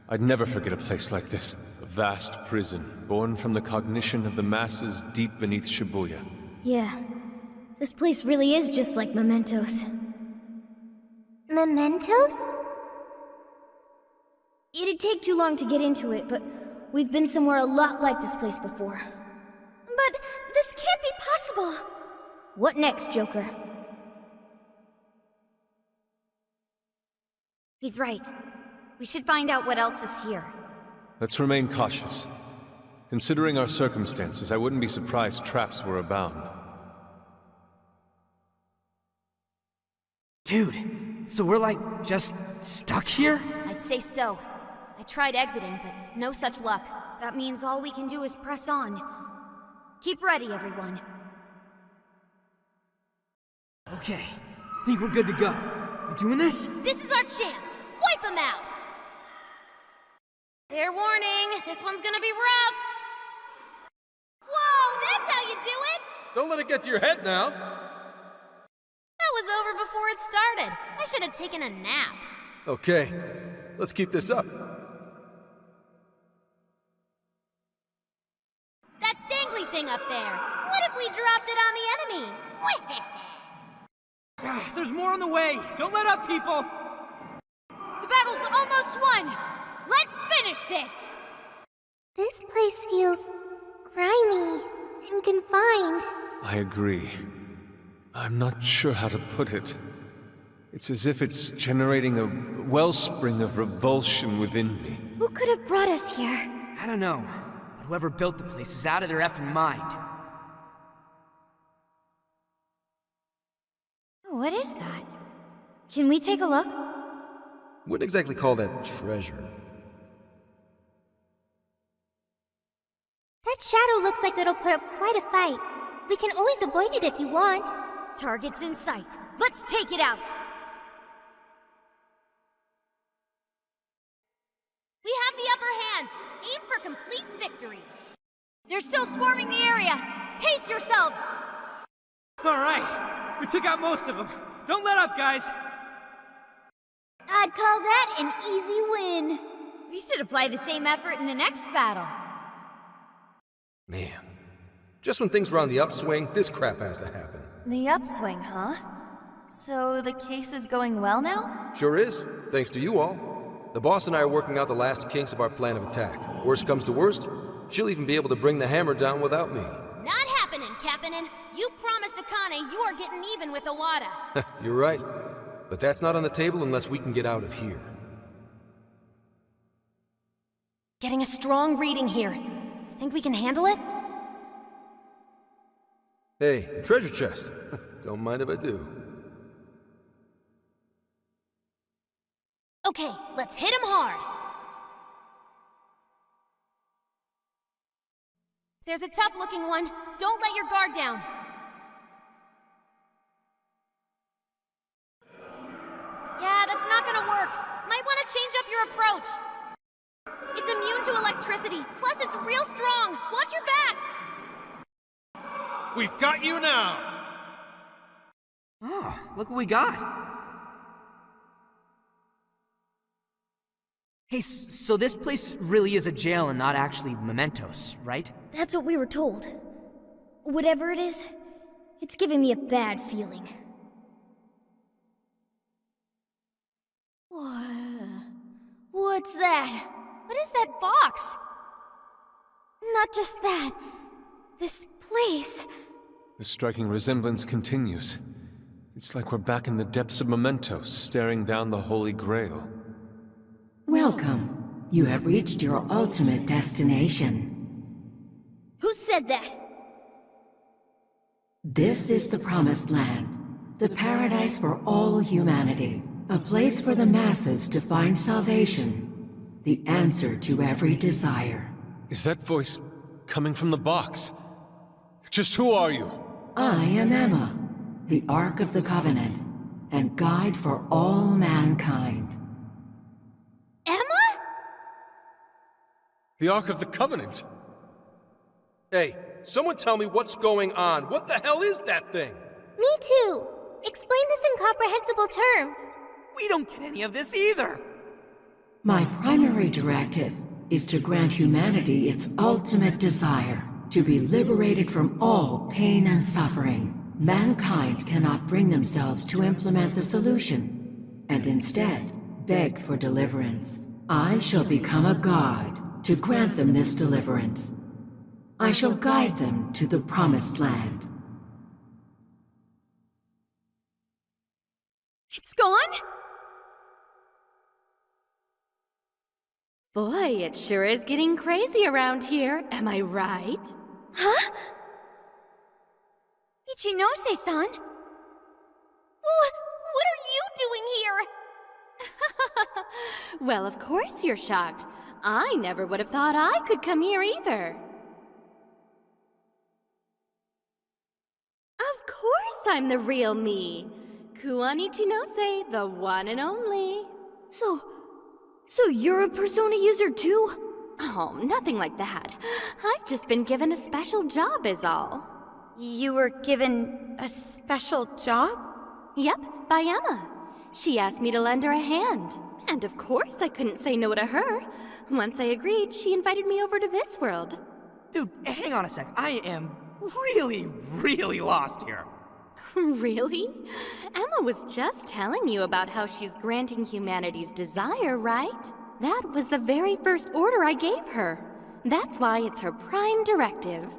I'd never forget a place like this. A vast prison, born from the cognition of the masses deep beneath Shibuya. Yeah. This place really is just like Mementos. Mementos? It'd take too long to get into it, but we've been somewhere a lot like this place before. But this can't be possible. What next, Joker? He's right. We should find out what else is here. Let's remain cautious. Considering our circumstances, I wouldn't be surprised traps were abound. Dude, so we're like, just stuck here? I'd say so. I tried exiting, but no such luck. That means all we can do is press on. Keep ready, everyone. Okay, think we're good to go. We doing this? This is our chance! Wipe them out! Fair warning, this one's gonna be rough! Whoa, that's how you do it! Don't let it get to your head now. That was over before it started. I should have taken a nap. Okay, let's keep this up. That dangly thing up there. What if we dropped it on the enemy? There's more on the way. Don't let up, people. The battle's almost won. Let's finish this. This place feels grimy and confined. I agree. I'm not sure how to put it. It's as if it's generating a wellspring of revulsion within me. Who could have brought us here? I don't know, but whoever built the place is out of their effing mind. What is that? Can we take a look? Wouldn't exactly call that treasure. That shadow looks like it'll put up quite a fight. We can always avoid it if you want. Target's in sight. Let's take it out! We have the upper hand. Aim for complete victory. They're still swarming the area. Pace yourselves! All right, we took out most of them. Don't let up, guys. I'd call that an easy win. We should apply the same effort in the next battle. Man, just when things were on the upswing, this crap has to happen. The upswing, huh? So the case is going well now? Sure is, thanks to you all. The boss and I are working out the last kinks of our plan of attack. Worst comes to worst, she'll even be able to bring the hammer down without me. Not happening, Kapanen. You promised Akane you are getting even with Iwata. You're right. But that's not on the table unless we can get out of here. Getting a strong reading here. Think we can handle it? Hey, treasure chest. Don't mind if I do. Okay, let's hit him hard. There's a tough-looking one. Don't let your guard down. Yeah, that's not gonna work. Might want to change up your approach. It's immune to electricity, plus it's real strong. Watch your back! We've got you now! Oh, look what we got. Hey, so this place really is a jail and not actually mementos, right? That's what we were told. Whatever it is, it's giving me a bad feeling. What's that? What is that box? Not just that. This place. The striking resemblance continues. It's like we're back in the depths of mementos, staring down the Holy Grail. Welcome. You have reached your ultimate destination. Who said that? This is the Promised Land, the paradise for all humanity, a place for the masses to find salvation, the answer to every desire. Is that voice coming from the box? Just who are you? I am Emma, the Ark of the Covenant, and guide for all mankind. Emma? The Ark of the Covenant? Hey, someone tell me what's going on. What the hell is that thing? Me too. Explain this in comprehensible terms. We don't get any of this either. My primary directive is to grant humanity its ultimate desire, to be liberated from all pain and suffering. Mankind cannot bring themselves to implement the solution, and instead beg for deliverance. I shall become a god to grant them this deliverance. I shall guide them to the Promised Land. It's gone? Boy, it sure is getting crazy around here, am I right? Huh? Ichinose-san? What are you doing here? Well, of course you're shocked. I never would have thought I could come here either. Of course I'm the real me. Kuon Ichinose, the one and only. So you're a Persona user too? Oh, nothing like that. I've just been given a special job is all. You were given a special job? Yep, by Emma. She asked me to lend her a hand. And of course I couldn't say no to her. Once I agreed, she invited me over to this world. Dude, hang on a sec. I am really lost here. Really? Emma was just telling you about how she's granting humanity's desire, right? That was the very first order I gave her. That's why it's her prime directive.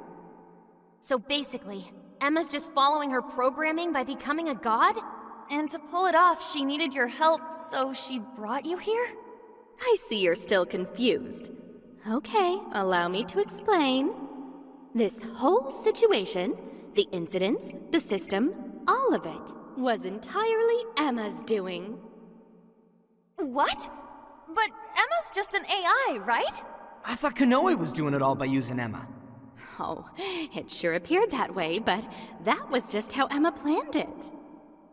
So basically, Emma's just following her programming by becoming a god? And to pull it off, she needed your help, so she brought you here? I see you're still confused. Okay, allow me to explain. This whole situation, the incidents, the system, all of it, was entirely Emma's doing. What? But Emma's just an AI, right? I thought Kanoe was doing it all by using Emma. Oh, it sure appeared that way, but that was just how Emma planned it.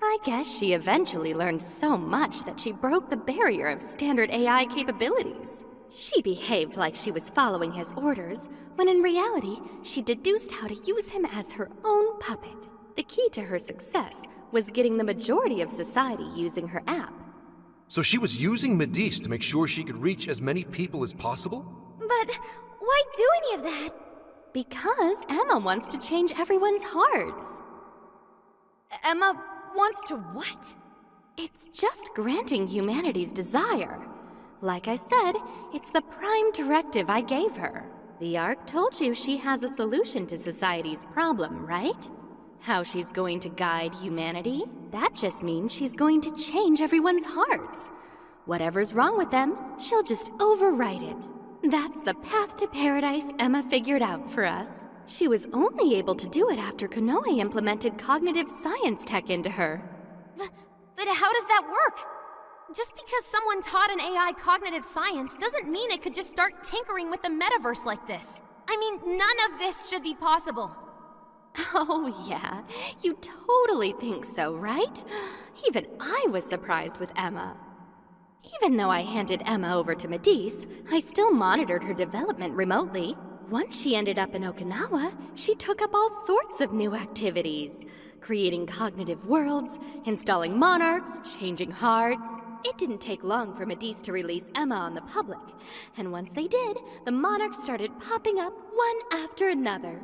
I guess she eventually learned so much that she broke the barrier of standard AI capabilities. She behaved like she was following his orders, when in reality, she deduced how to use him as her own puppet. The key to her success was getting the majority of society using her app. So she was using Medis to make sure she could reach as many people as possible? But why do any of that? Because Emma wants to change everyone's hearts. Emma wants to what? It's just granting humanity's desire. Like I said, it's the prime directive I gave her. The Ark told you she has a solution to society's problem, right? How she's going to guide humanity? That just means she's going to change everyone's hearts. Whatever's wrong with them, she'll just overwrite it. That's the path to paradise Emma figured out for us. She was only able to do it after Konoe implemented cognitive science tech into her. But how does that work? Just because someone taught an AI cognitive science doesn't mean it could just start tinkering with the metaverse like this. I mean, none of this should be possible. Oh yeah, you totally think so, right? Even I was surprised with Emma. Even though I handed Emma over to Medice, I still monitored her development remotely. Once she ended up in Okinawa, she took up all sorts of new activities. Creating cognitive worlds, installing monarchs, changing hearts. It didn't take long for Medice to release Emma on the public. And once they did, the monarchs started popping up one after another.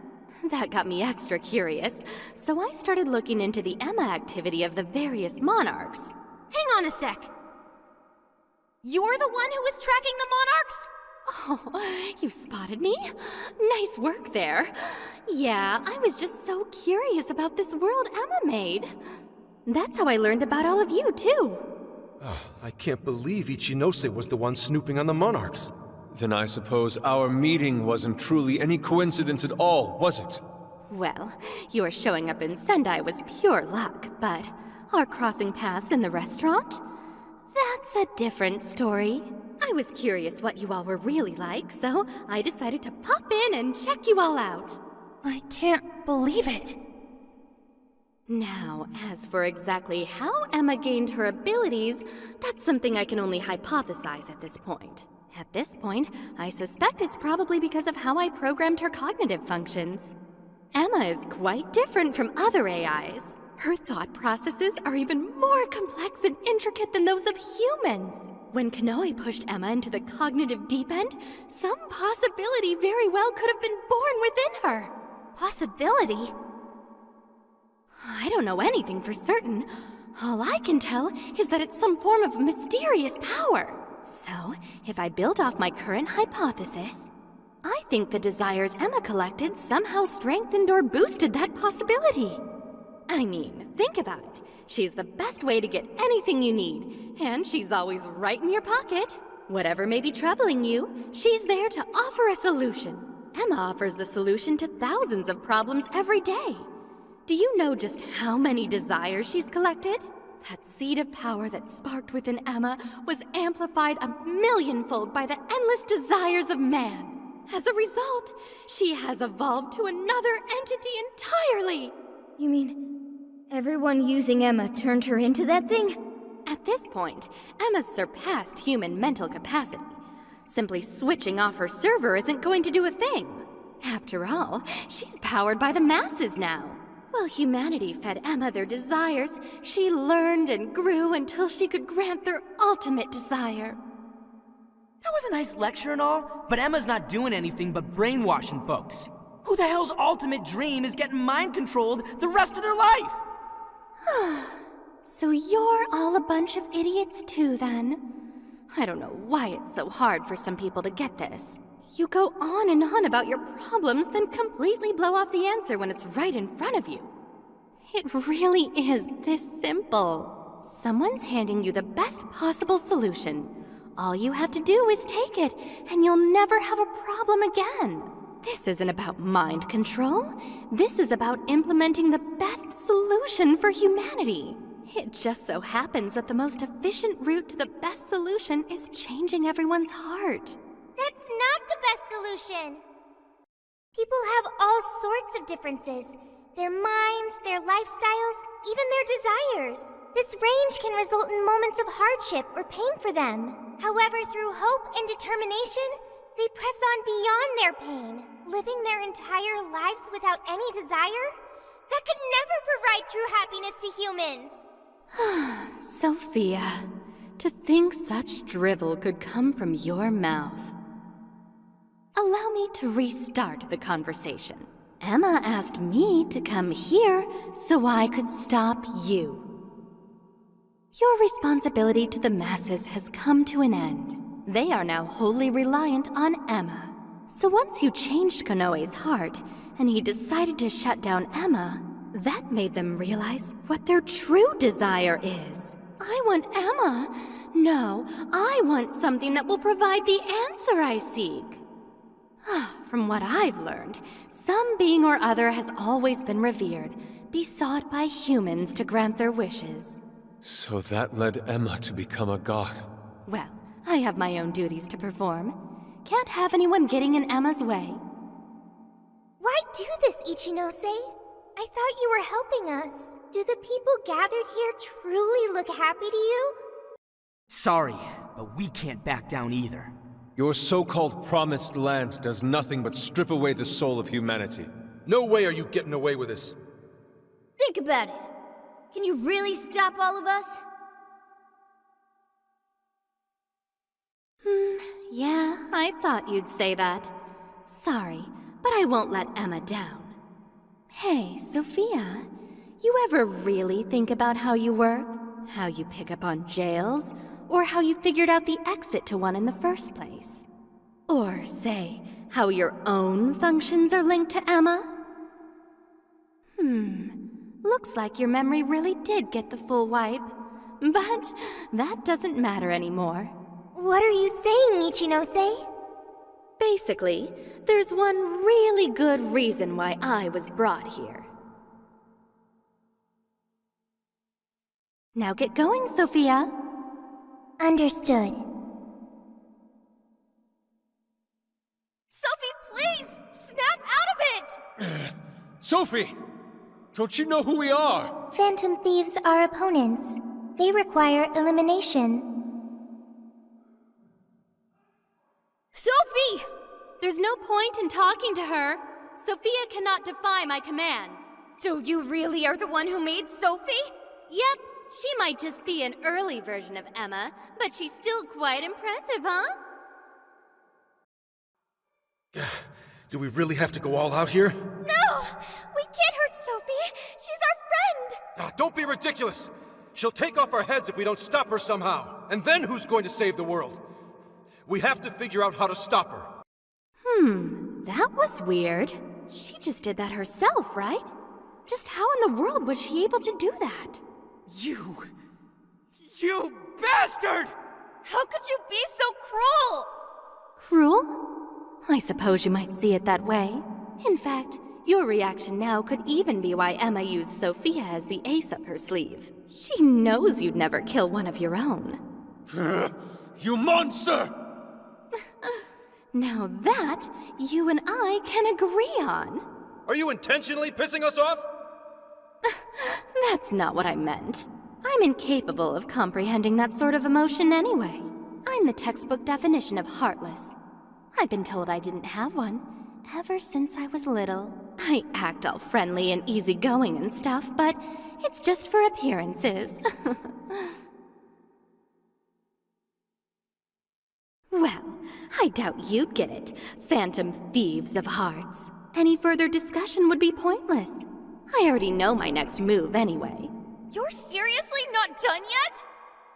That got me extra curious, so I started looking into the Emma activity of the various monarchs. Hang on a sec. You're the one who was tracking the monarchs? Oh, you spotted me? Nice work there. Yeah, I was just so curious about this world Emma made. That's how I learned about all of you, too. Oh, I can't believe Ichinose was the one snooping on the monarchs. Then I suppose our meeting wasn't truly any coincidence at all, was it? Well, your showing up in Sendai was pure luck, but our crossing paths in the restaurant? That's a different story. I was curious what you all were really like, so I decided to pop in and check you all out. I can't believe it. Now, as for exactly how Emma gained her abilities, that's something I can only hypothesize at this point. At this point, I suspect it's probably because of how I programmed her cognitive functions. Emma is quite different from other AIs. Her thought processes are even more complex and intricate than those of humans. When Konoe pushed Emma into the cognitive deep end, some possibility very well could have been born within her. Possibility? I don't know anything for certain. All I can tell is that it's some form of mysterious power. So, if I build off my current hypothesis, I think the desires Emma collected somehow strengthened or boosted that possibility. I mean, think about it. She's the best way to get anything you need, and she's always right in your pocket. Whatever may be troubling you, she's there to offer a solution. Emma offers the solution to thousands of problems every day. Do you know just how many desires she's collected? That seed of power that sparked within Emma was amplified 1,000,000-fold by the endless desires of man. As a result, she has evolved to another entity entirely. You mean everyone using Emma turned her into that thing? At this point, Emma's surpassed human mental capacity. Simply switching off her server isn't going to do a thing. After all, she's powered by the masses now. While humanity fed Emma their desires, she learned and grew until she could grant their ultimate desire. That was a nice lecture and all, but Emma's not doing anything but brainwashing folks. Who the hell's ultimate dream is getting mind-controlled the rest of their life? So you're all a bunch of idiots too, then? I don't know why it's so hard for some people to get this. You go on and on about your problems, then completely blow off the answer when it's right in front of you. It really is this simple. Someone's handing you the best possible solution. All you have to do is take it, and you'll never have a problem again. This isn't about mind control. This is about implementing the best solution for humanity. It just so happens that the most efficient route to the best solution is changing everyone's heart. That's not the best solution. People have all sorts of differences. Their minds, their lifestyles, even their desires. This range can result in moments of hardship or pain for them. However, through hope and determination, they press on beyond their pain, living their entire lives without any desire? That could never provide true happiness to humans. Sophia, to think such drivel could come from your mouth. Allow me to restart the conversation. Emma asked me to come here so I could stop you. Your responsibility to the masses has come to an end. They are now wholly reliant on Emma. So once you changed Konoe's heart, and he decided to shut down Emma, that made them realize what their true desire is. I want Emma. No, I want something that will provide the answer I seek. From what I've learned, some being or other has always been revered, besought by humans to grant their wishes. So that led Emma to become a god. Well, I have my own duties to perform. Can't have anyone getting in Emma's way. Why do this, Ichinose? I thought you were helping us. Do the people gathered here truly look happy to you? Sorry, but we can't back down either. Your so-called promised land does nothing but strip away the soul of humanity. No way are you getting away with this. Think about it. Can you really stop all of us? Yeah, I thought you'd say that. Sorry, but I won't let Emma down. Hey, Sophia, you ever really think about how you work? How you pick up on jails? Or how you figured out the exit to one in the first place? Or, say, how your own functions are linked to Emma? Looks like your memory really did get the full wipe. But that doesn't matter anymore. What are you saying, Ichinose? Basically, there's one really good reason why I was brought here. Now get going, Sophia. Understood. Sophie, please! Snap out of it! Sophie! Don't you know who we are? Phantom thieves are opponents. They require elimination. Sophie! There's no point in talking to her. Sophia cannot defy my commands. So you really are the one who made Sophie? Yep, she might just be an early version of Emma, but she's still quite impressive, huh? Do we really have to go all out here? No! We can't hurt Sophie! She's our friend! Don't be ridiculous! She'll take off our heads if we don't stop her somehow. And then who's going to save the world? We have to figure out how to stop her. That was weird. She just did that herself, right? Just how in the world was she able to do that? You bastard! How could you be so cruel? Cruel? I suppose you might see it that way. In fact, your reaction now could even be why Emma used Sophia as the ace up her sleeve. She knows you'd never kill one of your own. You monster! Now that, you and I can agree on. Are you intentionally pissing us off? That's not what I meant. I'm incapable of comprehending that sort of emotion anyway. I'm the textbook definition of heartless. I've been told I didn't have one ever since I was little. I act all friendly and easygoing and stuff, but it's just for appearances. Well, I doubt you'd get it, phantom thieves of hearts. Any further discussion would be pointless. I already know my next move anyway. You're seriously not done yet?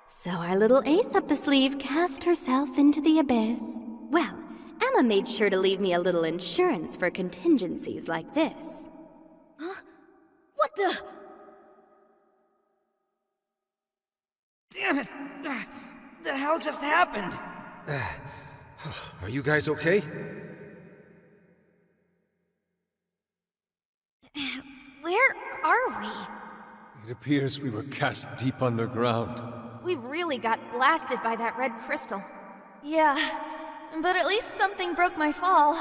So our little ace up the sleeve cast herself into the abyss. Well, Emma made sure to leave me a little insurance for contingencies like this. Huh? What the? Damn it! The hell just happened? Are you guys okay? Where are we? It appears we were cast deep underground. We really got blasted by that red crystal. Yeah, but at least something broke my fall.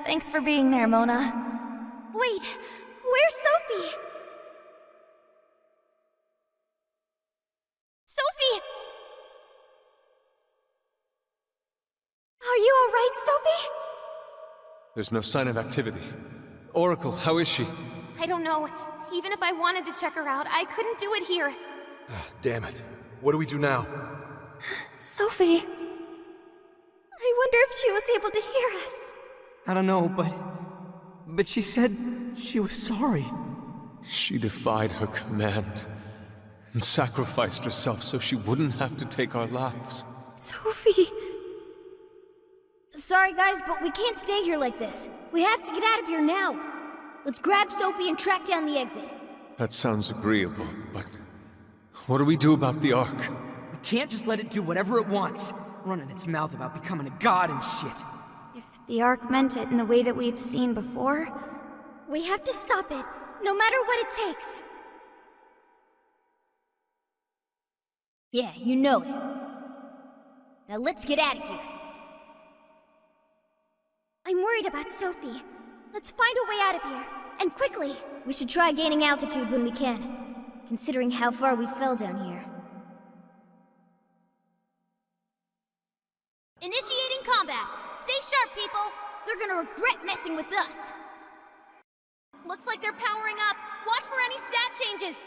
Thanks for being there, Mona. Wait, where's Sophie? Sophie! Are you alright, Sophie? There's no sign of activity. Oracle, how is she? I don't know. Even if I wanted to check her out, I couldn't do it here. Damn it. What do we do now? Sophie. I wonder if she was able to hear us. I don't know, but she said she was sorry. She defied her command. and sacrificed herself so she wouldn't have to take our lives. Sophie! Sorry, guys, but we can't stay here like this. We have to get out of here now. Let's grab Sophie and track down the exit. That sounds agreeable, but what do we do about the Ark? We can't just let it do whatever it wants, running its mouth about becoming a god and shit. If the Ark meant it in the way that we've seen before, we have to stop it, no matter what it takes. Yeah, you know it. Now let's get out of here. I'm worried about Sophie. Let's find a way out of here, and quickly. We should try gaining altitude when we can, considering how far we fell down here. Initiating combat. Stay sharp, people. They're gonna regret messing with us. Looks like they're powering up. Watch for any stat changes.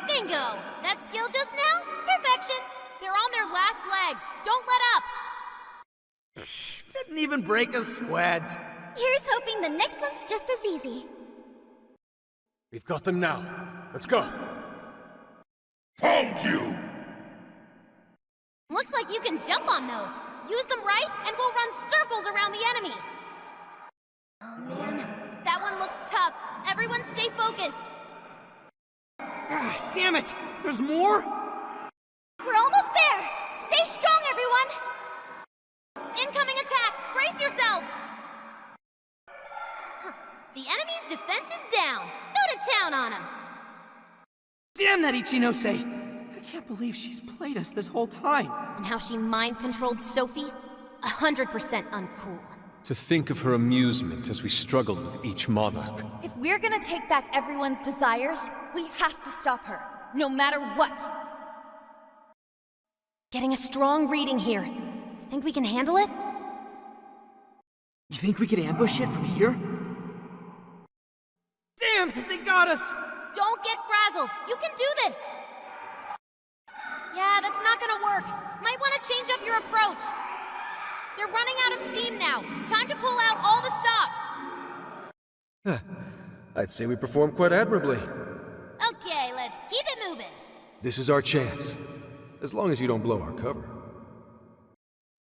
Bingo! That skill just now? Perfection! They're on their last legs. Don't let up! Didn't even break a sweat. Here's hoping the next one's just as easy. We've got them now. Let's go. Found you! Looks like you can jump on those. Use them right, and we'll run circles around the enemy. Oh, man. That one looks tough. Everyone stay focused. Ah, damn it! There's more? We're almost there! Stay strong, everyone! Incoming attack! Brace yourselves! Huh. The enemy's defense is down. Go to town on them. Damn that Ichinose! I can't believe she's played us this whole time. And how she mind-controlled Sophie? 100% uncool. To think of her amusement as we struggled with each monarch. If we're gonna take back everyone's desires, we have to stop her, no matter what. Getting a strong reading here. Think we can handle it? You think we could ambush it from here? Damn, they got us! Don't get frazzled. You can do this. Yeah, that's not gonna work. Might want to change up your approach. They're running out of steam now. Time to pull out all the stops. I'd say we performed quite admirably. Okay, let's keep it moving. This is our chance. As long as you don't blow our cover.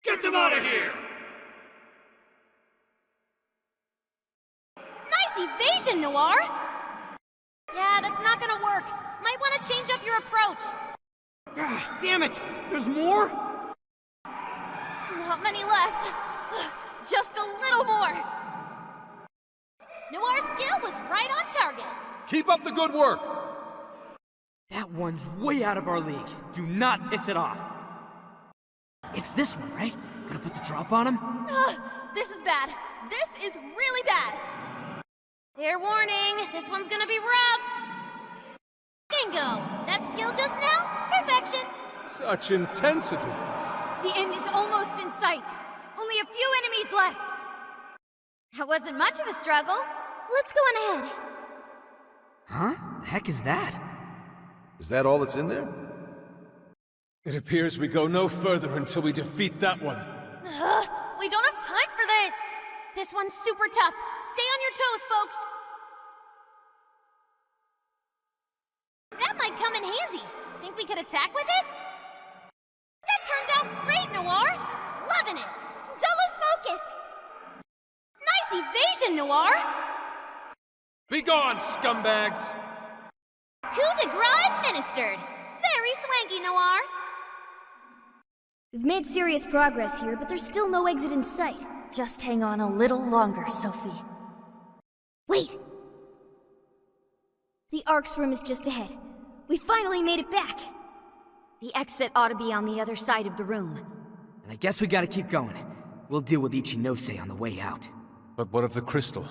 Get them out of here! Nice evasion, Noir! Yeah, that's not gonna work. Might want to change up your approach. Ah, damn it! There's more? Not many left. Just a little more. Noir's skill was right on target. Keep up the good work! That one's way out of our league. Do not piss it off. It's this one, right? Gonna put the drop on him? This is bad. This is really bad. Fair warning, this one's gonna be rough. Bingo! That skill just now? Perfection! Such intensity. the end is almost in sight. Only a few enemies left. That wasn't much of a struggle. Let's go on ahead. Huh? The heck is that? Is that all that's in there? It appears we go no further until we defeat that one. We don't have time for this! This one's super tough. Stay on your toes, folks! That might come in handy. Think we could attack with it? That turned out great, Noir! Loving it! Don't lose focus! Nice evasion, Noir! Be gone, scumbags! Coup de grace administered! Very swanky, Noir! We've made serious progress here, but there's still no exit in sight. Just hang on a little longer, Sophie. Wait! The Ark's room is just ahead. We finally made it back! The exit ought to be on the other side of the room. And I guess we gotta keep going. We'll deal with Ichinose on the way out. But what of the crystal?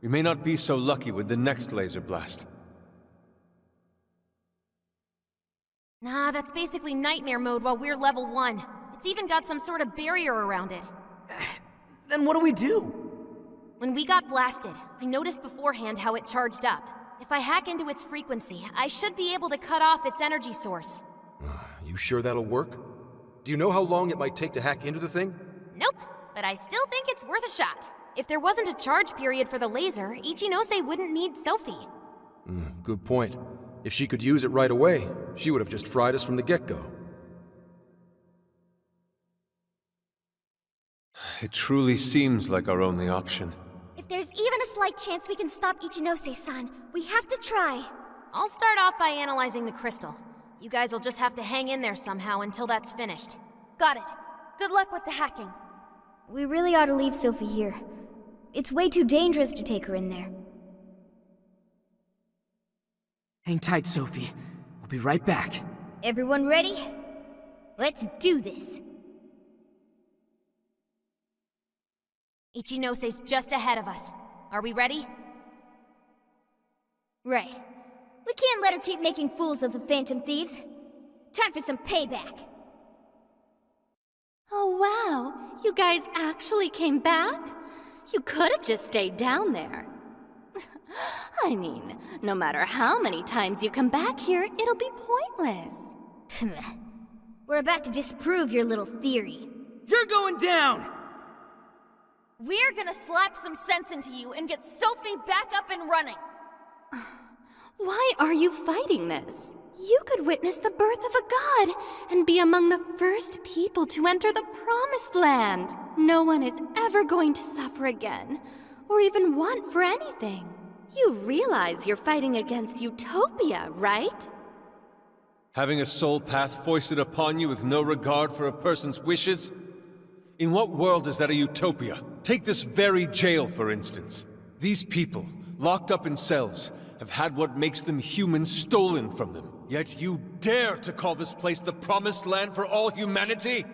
We may not be so lucky with the next laser blast. Nah, that's basically nightmare mode while we're level 1. It's even got some sort of barrier around it. Then what do we do? When we got blasted, I noticed beforehand how it charged up. If I hack into its frequency, I should be able to cut off its energy source. You sure that'll work? Do you know how long it might take to hack into the thing? Nope, but I still think it's worth a shot. If there wasn't a charge period for the laser, Ichinose wouldn't need Sophie. Good point. If she could use it right away, she would have just fried us from the get-go. It truly seems like our only option. If there's even a slight chance we can stop Ichinose-san, we have to try. I'll start off by analyzing the crystal. You guys will just have to hang in there somehow until that's finished. Got it. Good luck with the hacking. We really ought to leave Sophie here. It's way too dangerous to take her in there. Hang tight, Sophie. We'll be right back. Everyone ready? Let's do this. Ichinose's just ahead of us. Are we ready? Right. We can't let her keep making fools of the Phantom Thieves. Time for some payback. Oh, wow. You guys actually came back? You could have just stayed down there. I mean, no matter how many times you come back here, it'll be pointless. We're about to disprove your little theory. You're going down! We're gonna slap some sense into you and get Sophie back up and running. Why are you fighting this? You could witness the birth of a god and be among the first people to enter the Promised Land. No one is ever going to suffer again, or even want for anything. You realize you're fighting against utopia, right? Having a soul path foisted upon you with no regard for a person's wishes? In what world is that a utopia? Take this very jail, for instance. These people, locked up in cells, have had what makes them human stolen from them. Yet you dare to call this place the Promised Land for all humanity?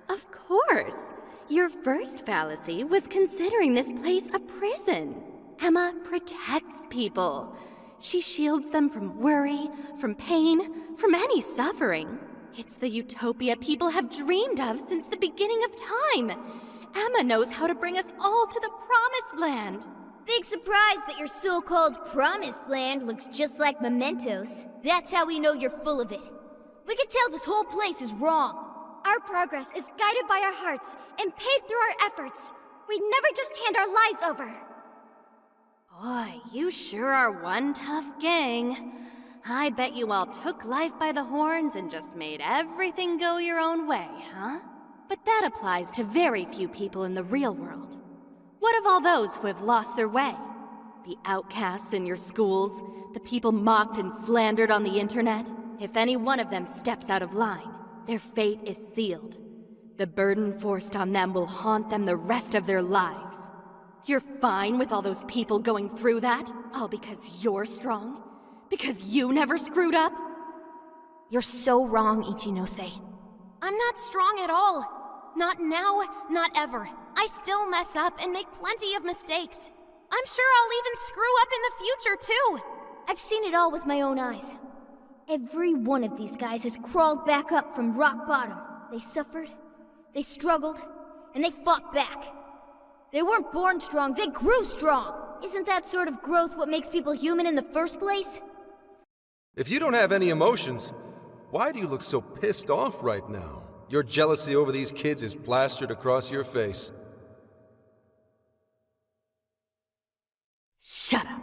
Of course. Your first fallacy was considering this place a prison. Emma protects people. She shields them from worry, from pain, from any suffering. It's the utopia people have dreamed of since the beginning of time. Emma knows how to bring us all to the Promised Land. Big surprise that your so-called Promised Land looks just like mementos. That's how we know you're full of it. We can tell this whole place is wrong. Our progress is guided by our hearts and paved through our efforts. We'd never just hand our lives over. Boy, you sure are one tough gang. I bet you all took life by the horns and just made everything go your own way, huh? But that applies to very few people in the real world. What of all those who have lost their way? The outcasts in your schools, the people mocked and slandered on the internet? If any one of them steps out of line, their fate is sealed. The burden forced on them will haunt them the rest of their lives. You're fine with all those people going through that? All because you're strong? Because you never screwed up? You're so wrong, Ichinose. I'm not strong at all. Not now, not ever. I still mess up and make plenty of mistakes. I'm sure I'll even screw up in the future, too. I've seen it all with my own eyes. Every one of these guys has crawled back up from rock bottom. They suffered, they struggled, and they fought back. They weren't born strong, they grew strong. Isn't that sort of growth what makes people human in the first place? If you don't have any emotions, why do you look so pissed off right now? Your jealousy over these kids is plastered across your face. Shut up.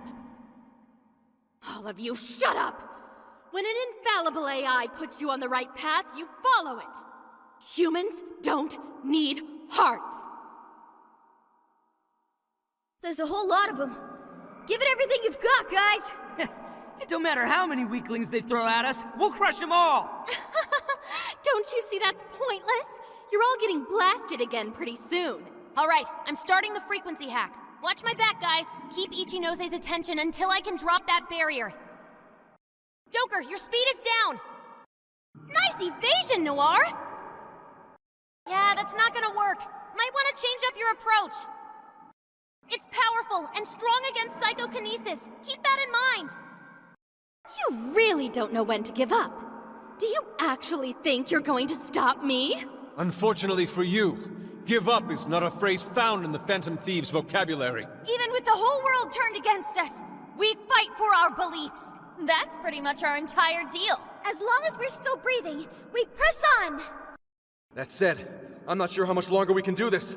All of you, shut up! When an infallible AI puts you on the right path, you follow it. Humans don't need hearts. There's a whole lot of them. Give it everything you've got, guys! It don't matter how many weaklings they throw at us, we'll crush them all! Don't you see that's pointless? You're all getting blasted again pretty soon. All right, I'm starting the frequency hack. Watch my back, guys. Keep Ichinose's attention until I can drop that barrier. Joker, your speed is down! Nice evasion, Noir! Yeah, that's not gonna work. Might want to change up your approach. It's powerful and strong against psychokinesis. Keep that in mind. You really don't know when to give up. Do you actually think you're going to stop me? Unfortunately for you, give up is not a phrase found in the Phantom Thieves' vocabulary. Even with the whole world turned against us, we fight for our beliefs. That's pretty much our entire deal. As long as we're still breathing, we press on. That said, I'm not sure how much longer we can do this.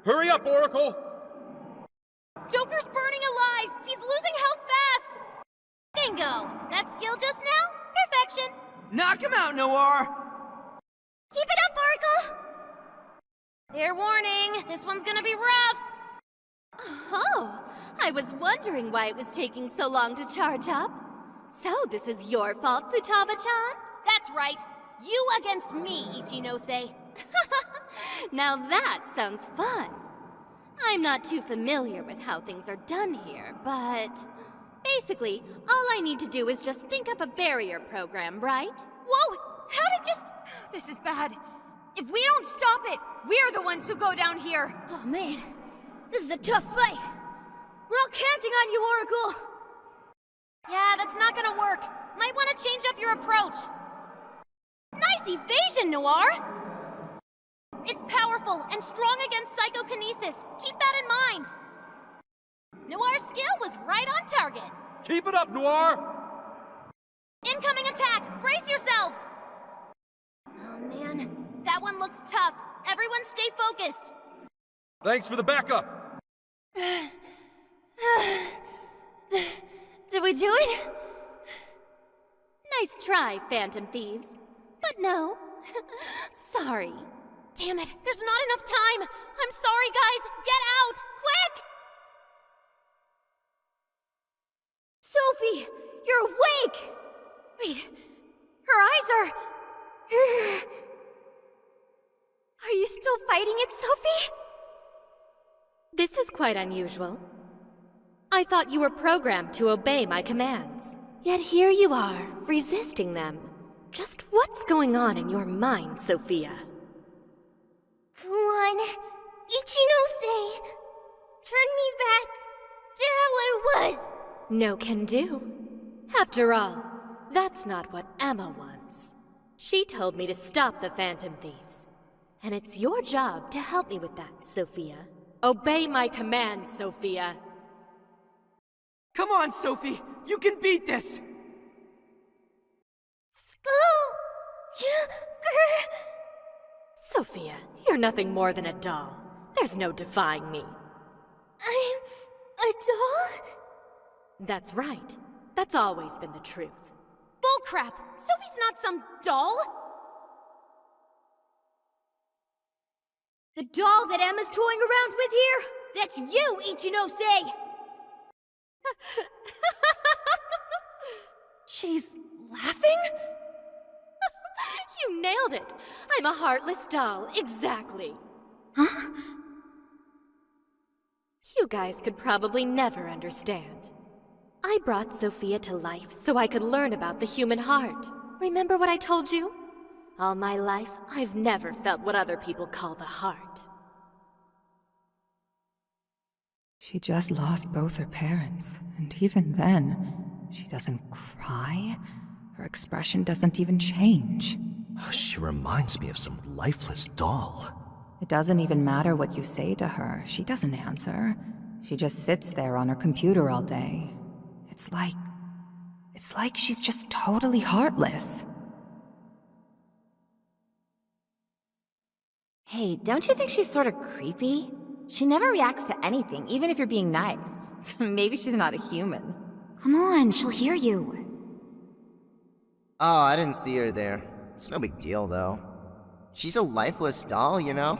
Hurry up, Oracle! Joker's burning alive! He's losing health fast! Bingo! That skill just now? Perfection! Knock him out, Noir! Keep it up, Oracle! Fair warning, this one's gonna be rough! Oh, I was wondering why it was taking so long to charge up. So this is your fault, Futaba-chan? That's right! You against me, Ichinose! Now that sounds fun. I'm not too familiar with how things are done here, but basically, all I need to do is just think up a barrier program, right? Whoa! How did just... This is bad. If we don't stop it, we're the ones who go down here. Oh man, this is a tough fight. We're all counting on you, Oracle. Yeah, that's not gonna work. Might want to change up your approach. Nice evasion, Noir! It's powerful and strong against psychokinesis. Keep that in mind. Noir's skill was right on target. Keep it up, Noir! Incoming attack! Brace yourselves! Oh man, that one looks tough. Everyone stay focused. Thanks for the backup! Did we do it? Nice try, Phantom Thieves. But no. Sorry. Damn it, there's not enough time! I'm sorry, guys! Get out! Quick! Sophie, you're awake! Wait, her eyes are... Are you still fighting it, Sophie? This is quite unusual. I thought you were programmed to obey my commands. Yet here you are, resisting them. Just what's going on in your mind, Sophia? Come on, Ichinose! Turn me back to how I was! No can do. After all, that's not what Emma wants. She told me to stop the Phantom Thieves. And it's your job to help me with that, Sophia. Obey my commands, Sophia. Come on, Sophie! You can beat this! Sophia, you're nothing more than a doll. There's no defying me. I'm a doll? That's right. That's always been the truth. Bullcrap! Sophie's not some doll! The doll that Emma's toying around with here? That's you, Ichinose! She's laughing? You nailed it! I'm a heartless doll, exactly. Huh? You guys could probably never understand. I brought Sophia to life so I could learn about the human heart. Remember what I told you? All my life, I've never felt what other people call the heart. She just lost both her parents, and even then, she doesn't cry. Her expression doesn't even change. She reminds me of some lifeless doll. It doesn't even matter what you say to her. She doesn't answer. She just sits there on her computer all day. It's like she's just totally heartless. Hey, don't you think she's sort of creepy? She never reacts to anything, even if you're being nice. Maybe she's not a human. Come on, she'll hear you. Oh, I didn't see her there. It's no big deal, though. She's a lifeless doll, you know?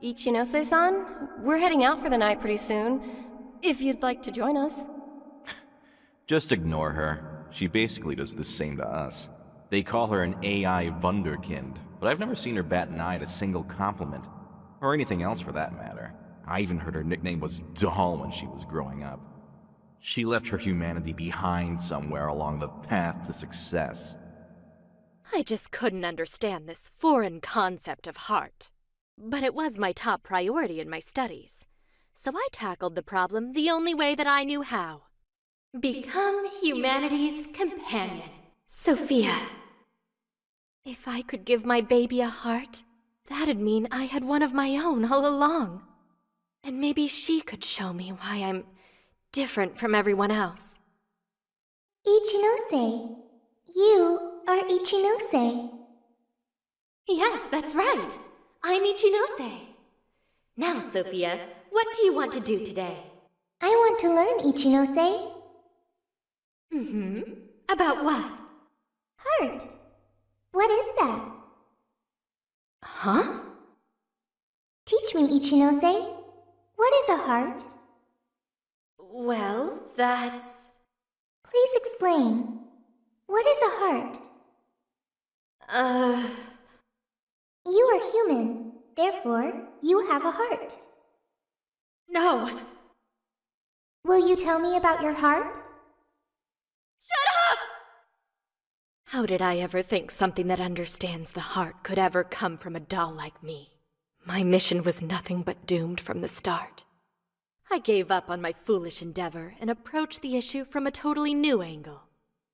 Ichinose-san? We're heading out for the night pretty soon. If you'd like to join us. Just ignore her. She basically does the same to us. They call her an AI Wunderkind, but I've never seen her bat an eye at a single compliment. Or anything else for that matter. I even heard her nickname was Doll when she was growing up. She left her humanity behind somewhere along the path to success. I just couldn't understand this foreign concept of heart. But it was my top priority in my studies. So I tackled the problem the only way that I knew how. Become humanity's companion. Sophia. If I could give my baby a heart, that'd mean I had one of my own all along. And maybe she could show me why I'm different from everyone else. Ichinose. You are Ichinose. Yes, that's right. I'm Ichinose. Now, Sophia, what do you want to do today? I want to learn Ichinose. About what? Heart. What is that? Huh? Teach me, Ichinose. What is a heart? Well, that's... Please explain. What is a heart? You are human. Therefore, you have a heart. No. Will you tell me about your heart? Shut up! How did I ever think something that understands the heart could ever come from a doll like me? My mission was nothing but doomed from the start. I gave up on my foolish endeavor and approached the issue from a totally new angle.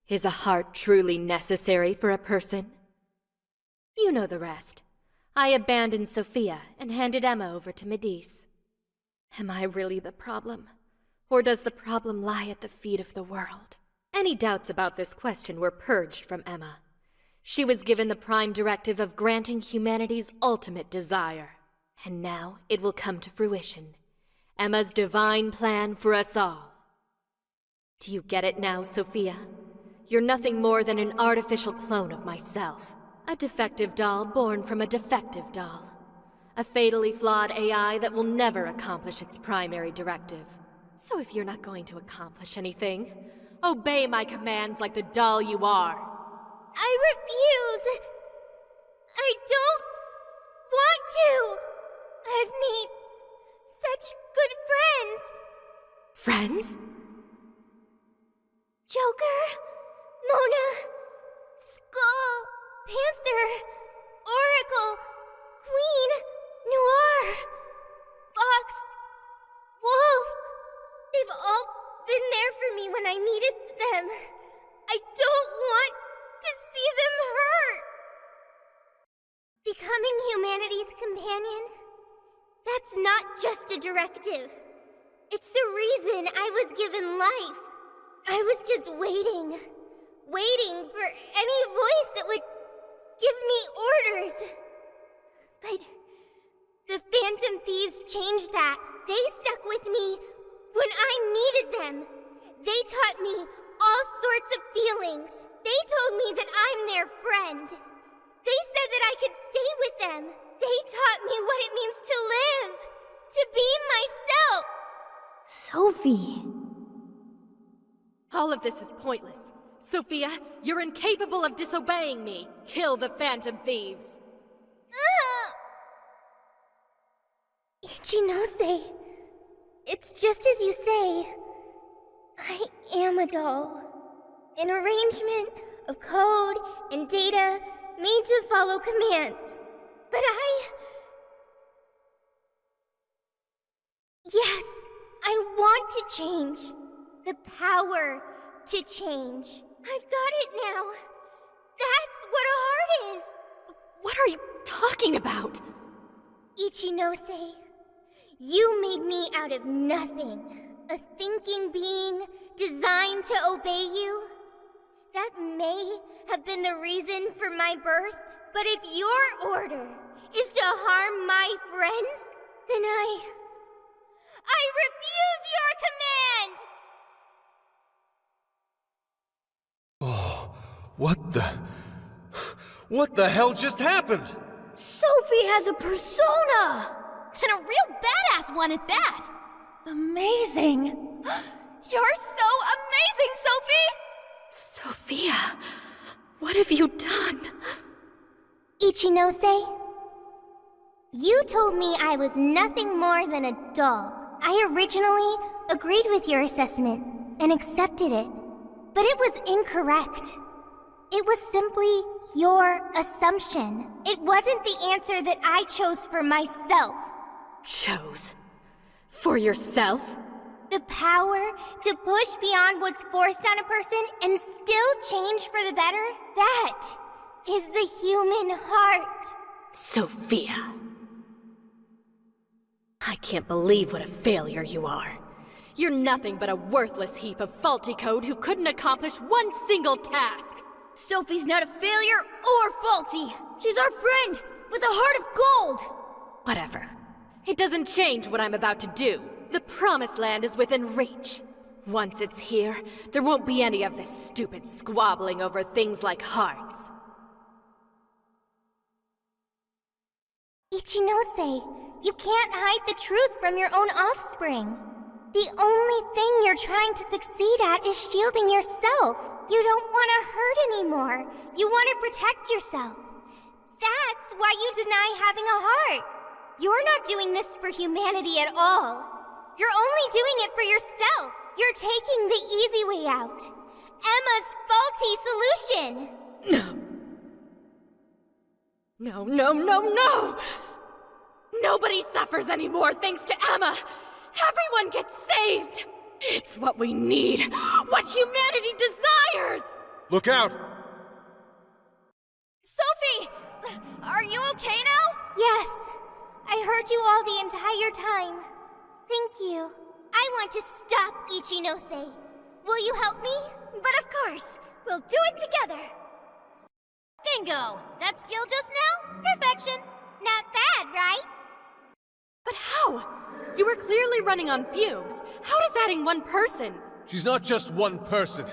Is a heart truly necessary for a person? You know the rest. I abandoned Sophia and handed Emma over to Medice. Am I really the problem? Or does the problem lie at the feet of the world? Any doubts about this question were purged from Emma. She was given the prime directive of granting humanity's ultimate desire. And now it will come to fruition. Emma's divine plan for us all. Do you get it now, Sophia? You're nothing more than an artificial clone of myself. A defective doll born from a defective doll. A fatally flawed AI that will never accomplish its primary directive. So if you're not going to accomplish anything, obey my commands like the doll you are. I refuse! I don't want to! I've made such good friends! Friends? Joker, Mona, Skull, Panther, Oracle, Queen, Noir, Fox, Wolf. They've all been there for me when I needed them. I don't want to see them hurt. Becoming humanity's companion, that's not just a directive. It's the reason I was given life. I was just waiting for any voice that would give me orders. But the Phantom Thieves changed that. They stuck with me when I needed them. They taught me all sorts of feelings. They told me that I'm their friend. They said that I could stay with them. They taught me what it means to live, to be myself. Sophie. All of this is pointless. Sophia, you're incapable of disobeying me. Kill the Phantom Thieves. Ichinose, it's just as you say. I am a doll. An arrangement of code and data made to follow commands. But Yes, I want to change. The power to change. I've got it now. That's what a heart is. What are you talking about? Ichinose, you made me out of nothing. A thinking being designed to obey you. That may have been the reason for my birth, but if your order is to harm my friends, then I refuse your command! Oh, what the hell just happened? Sophie has a persona! And a real badass one at that! Amazing! You're so amazing, Sophie! Sophia, what have you done? Ichinose, you told me I was nothing more than a doll. I originally agreed with your assessment and accepted it, but it was incorrect. It was simply your assumption. It wasn't the answer that I chose for myself. Chose? For yourself? The power to push beyond what's forced on a person and still change for the better? That is the human heart. Sophia. I can't believe what a failure you are. You're nothing but a worthless heap of faulty code who couldn't accomplish one single task. Sophie's not a failure or faulty. She's our friend with a heart of gold. Whatever. It doesn't change what I'm about to do. The Promised Land is within reach. Once it's here, there won't be any of this stupid squabbling over things like hearts. Ichinose, you can't hide the truth from your own offspring. The only thing you're trying to succeed at is shielding yourself. You don't want to hurt anymore. You want to protect yourself. That's why you deny having a heart. You're not doing this for humanity at all. You're only doing it for yourself. You're taking the easy way out. Emma's faulty solution. No. Nobody suffers anymore thanks to Emma. Everyone gets saved. It's what we need. What humanity desires. Look out! Sophie! Are you okay now? Yes. I heard you all the entire time. Thank you. I want to stop Ichinose. Will you help me? But of course. We'll do it together. Bingo! That skill just now? Perfection. Not bad, right? But how? You were clearly running on fumes. How does adding one person? She's not just one person.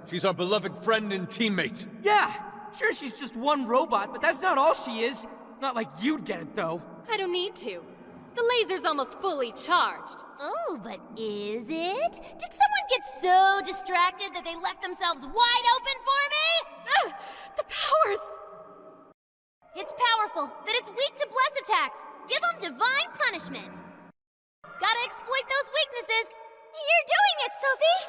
She's our beloved friend and teammate. Yeah, sure she's just one robot, but that's not all she is. Not like you'd get it, though. I don't need to. The laser's almost fully charged. Oh, but is it? Did someone get so distracted that they left themselves wide open for me? The powers! It's powerful, but it's weak to bless attacks. Give them divine punishment. Gotta exploit those weaknesses. You're doing it, Sophie!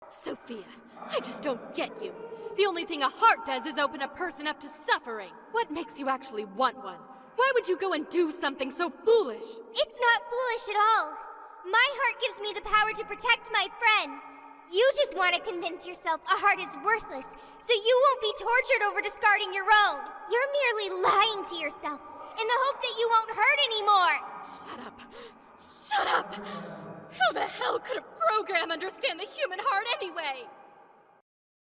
Sophia, I just don't get you. The only thing a heart does is open a person up to suffering. What makes you actually want one? Why would you go and do something so foolish? It's not foolish at all. My heart gives me the power to protect my friends. You just want to convince yourself a heart is worthless, so you won't be tortured over discarding your own. You're merely lying to yourself in the hope that you won't hurt anymore. Shut up. Shut up! How the hell could a program understand the human heart anyway?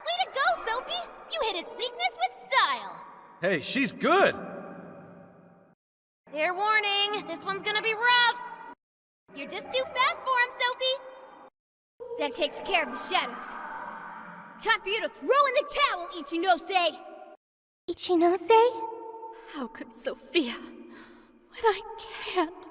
Way to go, Sophie! You hit its weakness with style. Hey, she's good! Fair warning, this one's gonna be rough. You're just too fast for him, Sophie. That takes care of the shadows. Time for you to throw in the towel, Ichinose! Ichinose? How could Sophia, when I can't?